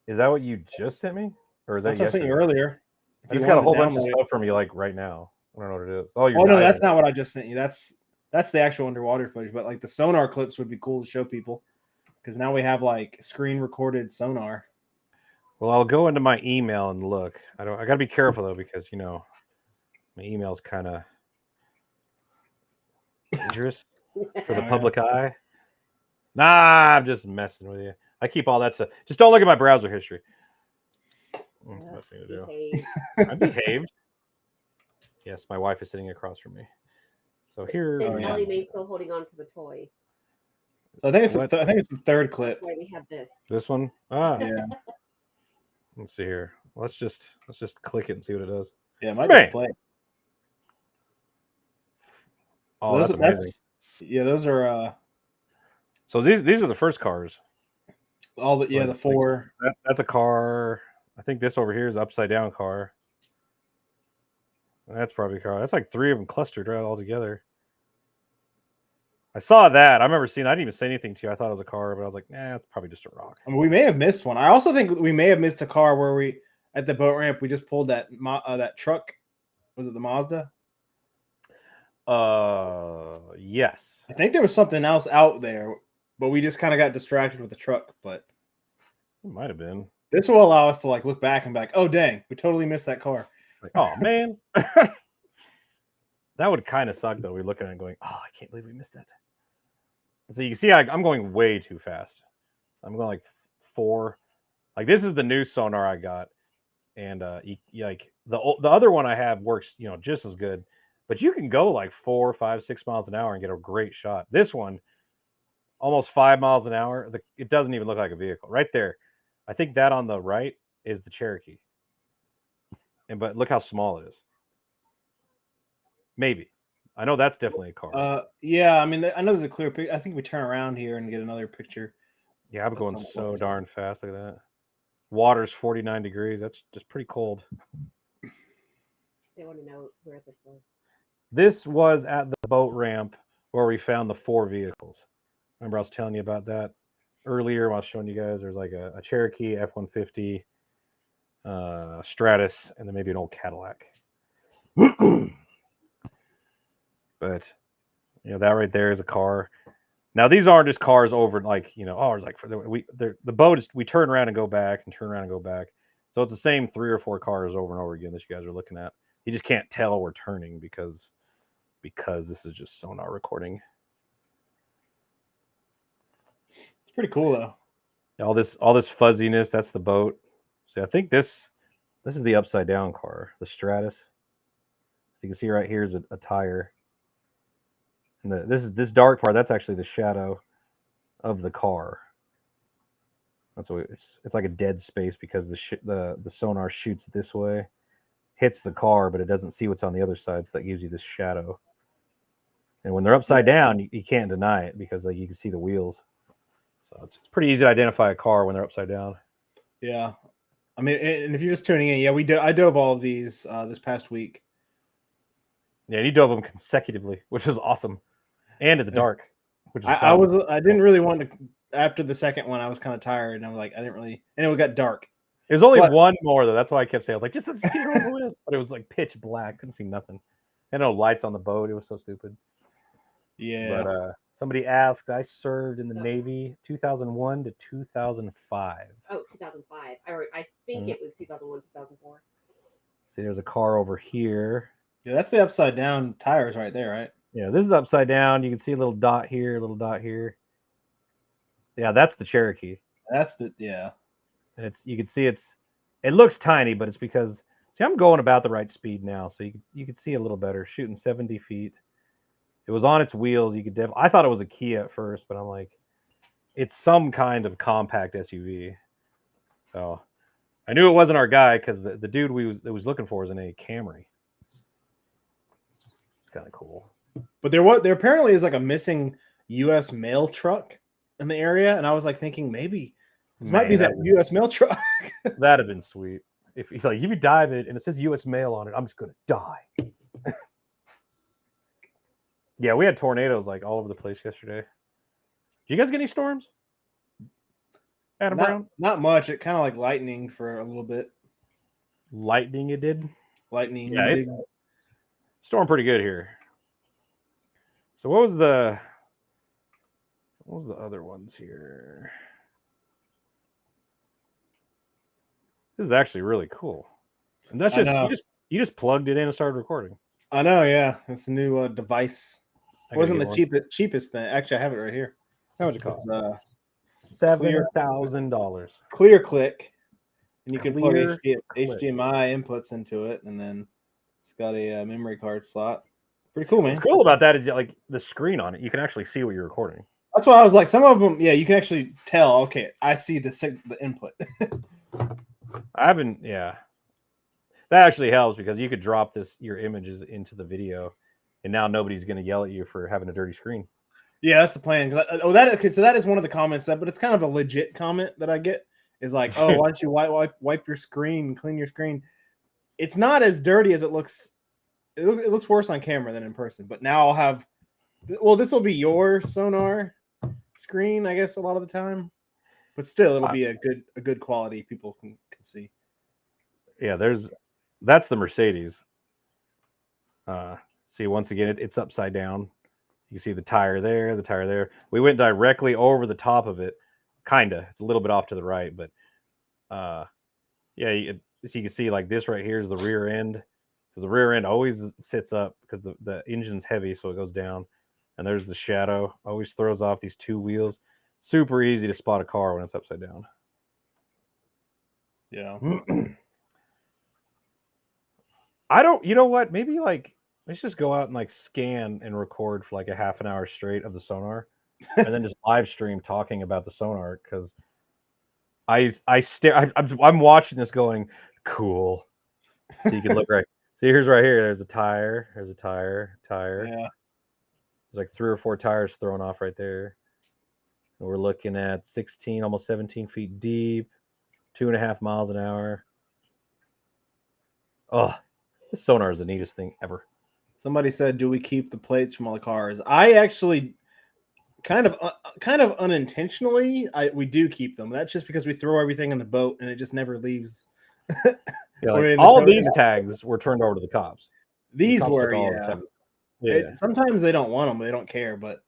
Is that what you just sent me, or is that what I sent you earlier? I just got a whole bunch of stuff from you like right now. I don't know what it is. Oh no, that's not what I just sent you. That's the actual underwater footage. But like the sonar clips would be cool to show people because now we have like screen recorded sonar. Well, I'll go into my email and look. I got to be careful though because my email's kind of dangerous for the public eye. Nah, I'm just messing with you. I keep all that stuff. Just don't look at my browser history. That's the best thing to do. I behaved. Yes, my wife is sitting across from me. So here. And Ellie Mae's still holding on to the toy. So I think it's the third clip. Why we have this. This one? Yeah. Let's see here. Let's just click it and see what it does. Yeah, I might Man. just play. Oh, that's amazing. Those are So these are the first cars. all the the four. That's a car. I think this over here is upside down car. That's probably a car. That's like 3 of them clustered right all together. I saw that. I remember seeing. I didn't even say anything to you. I thought it was a car, but I was like, nah, it's probably just a rock. I mean, we may have missed one. I also think we may have missed a car where we at the boat ramp we just pulled that truck. Was it the Mazda? Yes. I think there was something else out there, but we just kind of got distracted with the truck. But It might have been. this will allow us to like look back and be like, oh dang, we totally missed that car. Like, oh man. That would kind of suck though. We're looking at it going, oh, I can't believe we missed that. So you can see I'm going way too fast. I'm going like 4. Like this is the new sonar I got, and like the other one I have works, just as good. But you can go like 4, 5, 6 miles an hour and get a great shot. This one, almost 5 miles an hour. It doesn't even look like a vehicle. Right there, I think that on the right is the Cherokee. But look how small it is. Maybe. I know that's definitely a car. Yeah, I mean, I know there's a clear picture. I think we turn around here and get another picture. Yeah, I'm going so darn fast. Look at that. Water's 49 degrees. That's just pretty cold. They want to know where this was. This was at the boat ramp where we found the 4 vehicles. Remember I was telling you about that earlier when I was showing you guys? There's like a Cherokee, F-150, Stratus, and then maybe an old Cadillac. But that right there is a car. Now these aren't just cars over like it's like the boat is we turn around and go back and turn around and go back. So it's the same 3 or 4 cars over and over again that you guys are looking at. You just can't tell we're turning because this is just sonar recording. It's pretty cool though. All this fuzziness, that's the boat. So I think this is the upside down car, the Stratus. You can see right here is a tire. And this dark part, that's actually the shadow of the car. That's what it's like a dead space because the sonar shoots this way, hits the car, but it doesn't see what's on the other side, so that gives you this shadow. And when they're upside down, you can't deny it because you can see the wheels. So it's pretty easy to identify a car when they're upside down. Yeah, I mean, and if you're just tuning in, I dove all of these this past week. Yeah, and you dove them consecutively, which was awesome, and in the dark. Which is I didn't really want to. After the second one, I was kind of tired, and I was like, I didn't really, and it got dark. There's only one more though. That's why I kept saying, I was like, just let's get over with. But it was like pitch black, couldn't see nothing. And no lights on the boat. It was so stupid. Yeah. But somebody asked, I served in the Navy 2001 to 2005. Oh, 2005. I think it was 2001, 2004. See, there's a car over here. Yeah, that's the upside down tires right there, right? Yeah, this is upside down. You can see a little dot here, a little dot here. Yeah, that's the Cherokee. That's the And you can see it looks tiny, but it's because I'm going about the right speed now, so you can see a little better. Shooting 70 feet. It was on its wheels. I thought it was a Kia at first, but I'm like, it's some kind of compact SUV. So I knew it wasn't our guy because the dude that was looking for was in a Camry. It's kind of cool. But there apparently is like a missing U.S. mail truck in the area, and I was like thinking maybe this might be that U.S. mail truck. That'd have been sweet. If you dive it and it says U.S. mail on it, I'm just gonna die. Yeah, we had tornadoes like all over the place yesterday. Did you guys get any storms? Adam Brown? Not much. It kind of like lightning for a little bit. Lightning it did? Lightning. Yeah, it stormed pretty good here. So what was the other ones here? This is actually really cool. And that's you just plugged it in and started recording. I know, yeah. It's a new device. It wasn't the cheapest thing. Actually, I have it right here. How much it cost? $7,000. Clear click. And you can plug HDMI inputs into it, and then it's got a memory card slot. Pretty cool, man. What's cool about that is like the screen on it. You can actually see what you're recording. That's why I was like, some of them, yeah, you can actually tell. Okay, I see the input. I haven't, yeah. That actually helps because you could drop your images into the video, and now nobody's going to yell at you for having a dirty screen. Yeah, that's the plan. So that is one of the comments but it's kind of a legit comment that I get is like, oh, why don't you wipe your screen, clean your screen? It's not as dirty as it looks. It looks worse on camera than in person. But now I'll have. Well, this will be your sonar screen, I guess, a lot of the time. But still, it'll be a good quality people can see. Yeah, that's the Mercedes. See, once again, it's upside down. You see the tire there, the tire there. We went directly over the top of it, kinda. It's a little bit off to the right, but yeah, so you can see like this right here is the rear end. Because the rear end always sits up because the engine's heavy, so it goes down. And there's the shadow. Always throws off these two wheels. Super easy to spot a car when it's upside down. Yeah. You know what? Maybe like let's just go out and like scan and record for like a half an hour straight of the sonar, and then just live stream talking about the sonar because I'm watching this going cool. So you can look right. See, here's right here. There's a tire. There's a tire. Yeah. There's like 3 or 4 tires thrown off right there. And we're looking at 16, almost 17 feet deep, 2.5 miles an hour. Oh, this sonar is the neatest thing ever. Somebody said, "Do we keep the plates from all the cars?" I actually kind of unintentionally, we do keep them. That's just because we throw everything in the boat and it just never leaves. Yeah, like all these tags were turned over to the cops. These cops were, yeah. Sometimes they don't want them; they don't care. But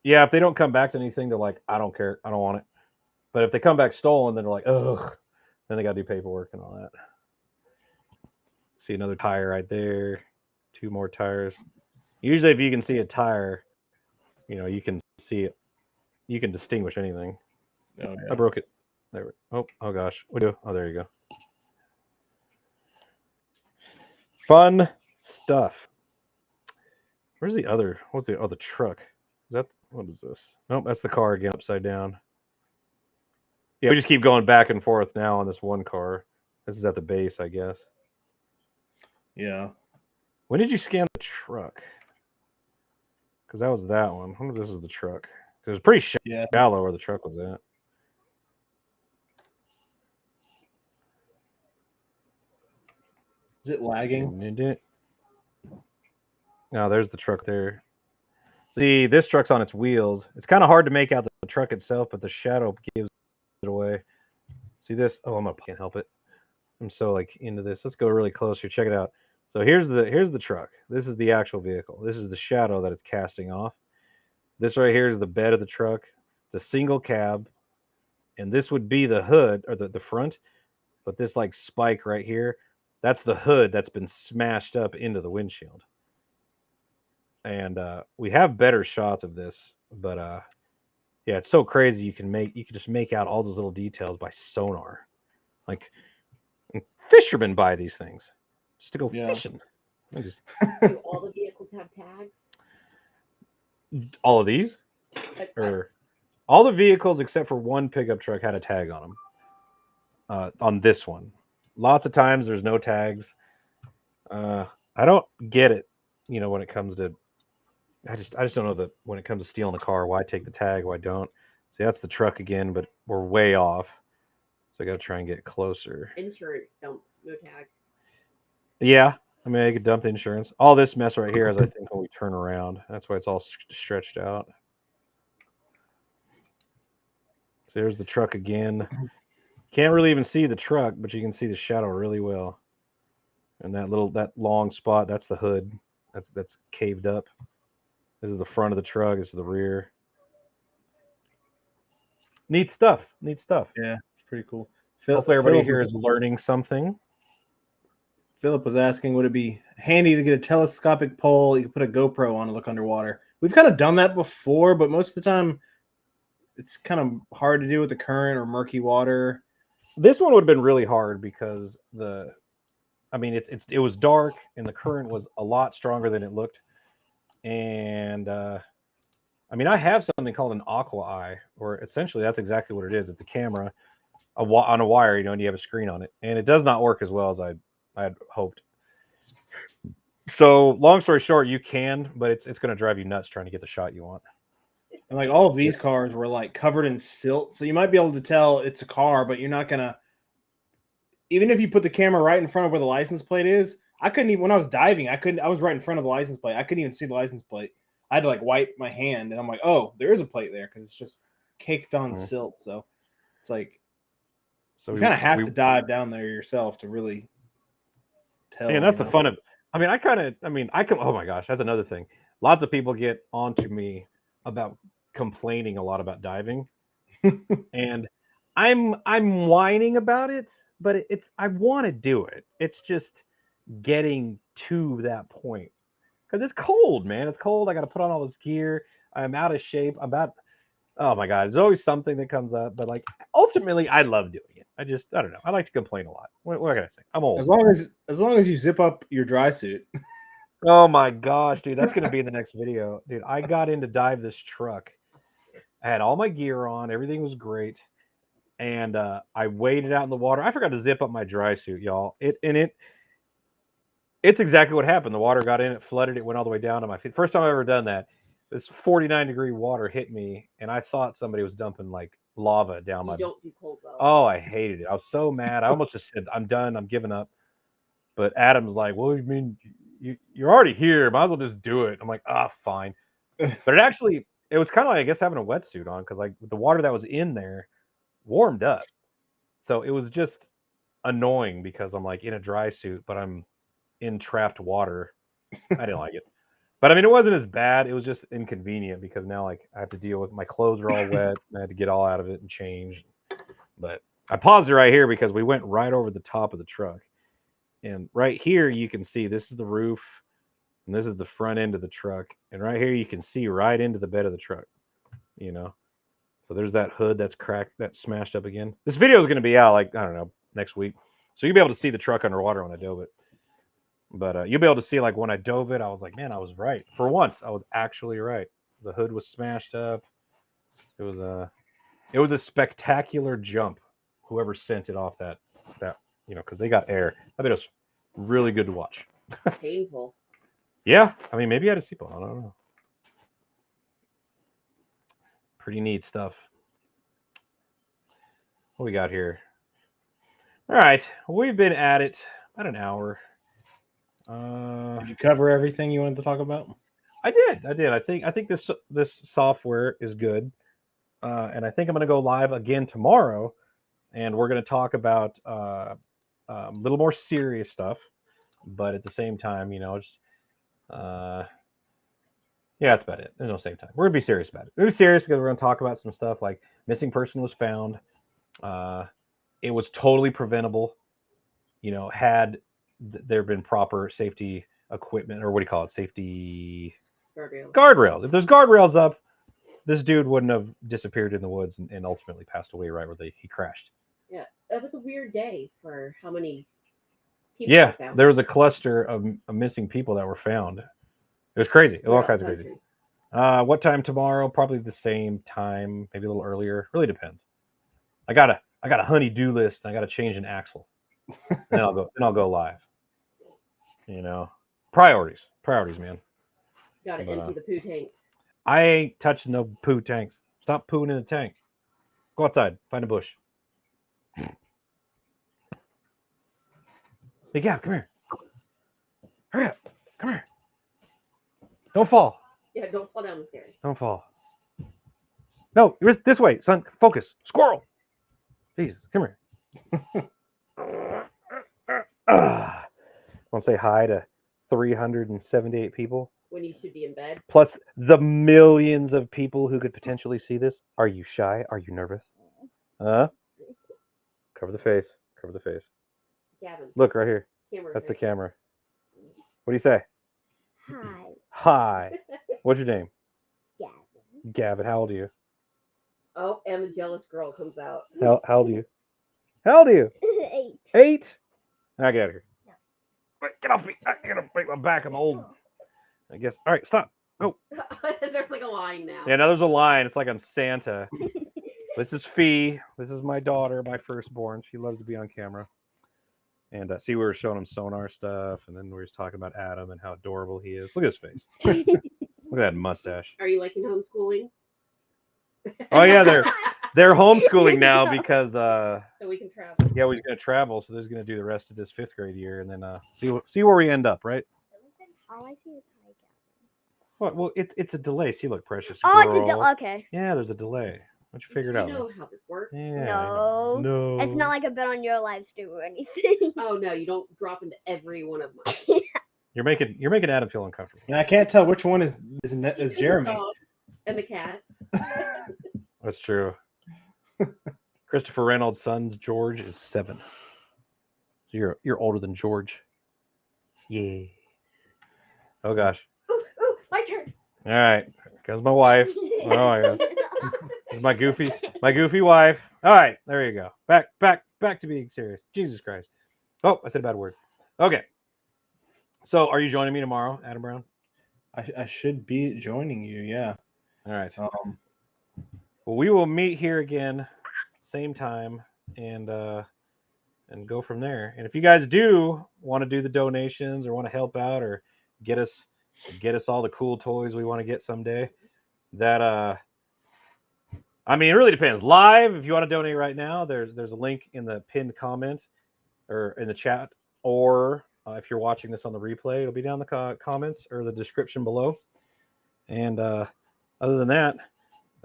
yeah, if they don't come back to anything, they're like, "I don't care, I don't want it." But if they come back stolen, then they're like, "Ugh," then they got to do paperwork and all that. See another tire right there. 2 more tires. Usually, if you can see a tire, you can see it. You can distinguish anything. Oh, yeah. I broke it. There. Oh gosh. What do? Oh, there you go. Fun stuff. Where's the other? What's the other truck? What is this? Nope, that's the car again, upside down. Yeah, we just keep going back and forth now on this one car. This is at the base, I guess. Yeah. When did you scan the truck? Because that was that one. I wonder if this is the truck. Because it was pretty shallow where the truck was at. Is it lagging? No, there's the truck there. See, this truck's on its wheels. It's kind of hard to make out the truck itself, but the shadow gives it away. See this? Oh, can't help it. I'm so like into this. Let's go really close here. Check it out. So here's the truck. This is the actual vehicle. This is the shadow that it's casting off. This right here is the bed of the truck. The single cab, and this would be the hood or the front. But this like spike right here, that's the hood that's been smashed up into the windshield. And we have better shots of this, but yeah, it's so crazy. You can just make out all those little details by sonar. Like fishermen buy these things just to go fishing. Do all the vehicles have tags? All of these, or all the vehicles except for one pickup truck had a tag on them. On this one, lots of times there's no tags. I don't get it. When it comes to I just don't know that when it comes to stealing a car, why take the tag, why don't? See, that's the truck again, but we're way off. So I got to try and get closer. Insurance, no tag. Yeah, I mean, I could dump the insurance. All this mess right here is, I think, when we turn around. That's why it's all stretched out. So there's the truck again. Can't really even see the truck, but you can see the shadow really well. And that long spot, that's the hood. That's caved up. This is the front of the truck. This is the rear. Neat stuff. Yeah, it's pretty cool. Hopefully everybody here is learning something. Philip was asking, would it be handy to get a telescopic pole you can put a GoPro on to look underwater? We've kind of done that before, but most of the time it's kind of hard to do with the current or murky water. This one would have been really hard because it was dark and the current was a lot stronger than it looked. And I have something called an aqua eye, or essentially that's exactly what it is. It's a camera, on a wire, and you have a screen on it, and it does not work as well as I had hoped. So long story short, you can, but it's going to drive you nuts trying to get the shot you want. And like all of these cars were like covered in silt, so you might be able to tell it's a car, but you're not gonna. Even if you put the camera right in front of where the license plate is, I couldn't even when I was diving. I was right in front of the license plate. I couldn't even see the license plate. I had to like wipe my hand, and I'm like, oh, there is a plate there because it's just caked on silt. So it's like you kind of have to dive down there yourself to really tell. And that's the fun of. I mean, I can. Oh my gosh, that's another thing. Lots of people get onto me about complaining a lot about diving, and I'm whining about it, but I want to do it. It's just getting to that point because it's cold, man. It's cold. I got to put on all this gear. I'm out of shape. Oh my god, there's always something that comes up, but like ultimately, I love doing it. I don't know. I like to complain a lot. What can I say? I'm old. As long as you zip up your dry suit. Oh my gosh, dude, that's gonna be in the next video, dude. I got in to dive this truck. I had all my gear on, everything was great, and I waded out in the water. I forgot to zip up my dry suit, y'all. It's exactly what happened. The water got in, it flooded, it went all the way down to my feet. First time I've ever done that. This 49-degree water hit me, and I thought somebody was dumping like lava down my. Don't do cold though. Oh, I hated it. I was so mad. I almost just said, "I'm done. I'm giving up." But Adam's like, "Well, you mean you're already here? Might as well just do it." I'm like, fine. But it was kind of like, I guess, having a wetsuit on because like the water that was in there warmed up, so it was just annoying because I'm like in a dry suit, but I'm in trapped water. I didn't like it. But I mean, it wasn't as bad. It was just inconvenient because now, like, I have to deal with my clothes are all wet. And I had to get all out of it and change. But I paused it right here because we went right over the top of the truck. And right here, you can see this is the roof, and this is the front end of the truck. And right here, you can see right into the bed of the truck. You know, so there's that hood that's cracked, that's smashed up again. This video is going to be out like I don't know next week, so you'll be able to see the truck underwater when I dove it. But you'll be able to see, like, when I dove it, I was like, man, I was right. For once, I was actually right. The hood was smashed up. It was a spectacular jump. Whoever sent it off that because they got air. I bet it was really good to watch. Painful. Yeah, I mean, maybe I had a seatbelt. I don't know. Pretty neat stuff. What we got here? All right, we've been at it about an hour. Did you cover everything you wanted to talk about? I did. I think this software is good, and I think I'm going to go live again tomorrow, and we're going to talk about a little more serious stuff, but at the same time, just yeah, that's about it. There's no same time. We're going to be serious about it. We're going to be serious because we're going to talk about some stuff like missing person was found. It was totally preventable. Had there been proper safety equipment, or what do you call it? Safety guardrails. If there's guardrails up, this dude wouldn't have disappeared in the woods and ultimately passed away right where he crashed. Yeah, that was a weird day for how many people. Yeah, there was a cluster of missing people that were found. It was crazy. It was all kinds of crazy. What time tomorrow? Probably the same time, maybe a little earlier. Really depends. I got a honey-do list. And I got to change an axle. Then I'll go live. Priorities, man. Got to empty the poo tank. I ain't touching no poo tanks. Stop pooing in the tank. Go outside. Find a bush. Hey, Gab, come here. Hurry up. Come here. Don't fall. Yeah, don't fall down the stairs. Don't fall. No, this way, son. Focus. Squirrel. Jesus, come here. Want to say hi to 378 people? When you should be in bed. Plus the millions of people who could potentially see this. Are you shy? Are you nervous? Cover the face. Cover the face. Gavin. Look right here. That's the camera. What do you say? Hi. What's your name? Gavin. Gavin. How old are you? Oh, and the jealous girl comes out. How old are you? How old are you? 8. 8? Now get out of here. No. Wait, get off me. I gotta break my back. I'm old. I guess. All right, stop. Go. There's like a line now. Yeah, now there's a line. It's like I'm Santa. This is Fee. This is my daughter, my firstborn. She loves to be on camera. And see, we were showing him sonar stuff, and then we were talking about Adam and how adorable he is. Look at his face. Look at that mustache. Are you liking homeschooling? Oh yeah, they're homeschooling now because So we can travel. yeah, we're gonna travel, so they're gonna do the rest of this 5th grade year, and then see where we end up, right? All I see is high gap. What? Well, it's a delay. See, look, precious Oh, girl. okay. Yeah, there's a delay. Why don't you figure it out? You know how this works. Yeah, I No. know. No. It's not like a bet on your live stream or anything. Oh no, you don't drop into every one of mine. You're making Adam feel uncomfortable. And I can't tell which one is Jeremy. Dog and the cat. That's true. Christopher Reynolds' son George is 7. So you're older than George. Yay. Oh gosh. Ooh, my turn. All right. Comes my wife. Oh my god. This is my goofy wife. All right, there you go. Back to being serious. Jesus Christ. Oh, I said a bad word. Okay. So, are you joining me tomorrow, Adam Brown? I should be joining you. Yeah. All right. Well, we will meet here again, same time, and go from there. And if you guys do want to do the donations or want to help out or get us all the cool toys we want to get someday, that I mean, it really depends. Live, if you want to donate right now, there's a link in the pinned comment or in the chat, or if you're watching this on the replay, it'll be down in the comments or the description below. And other than that,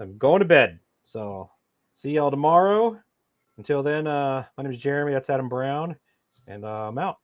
I'm going to bed. So see y'all tomorrow. Until then, my name is Jeremy. That's Adam Brown, and I'm out.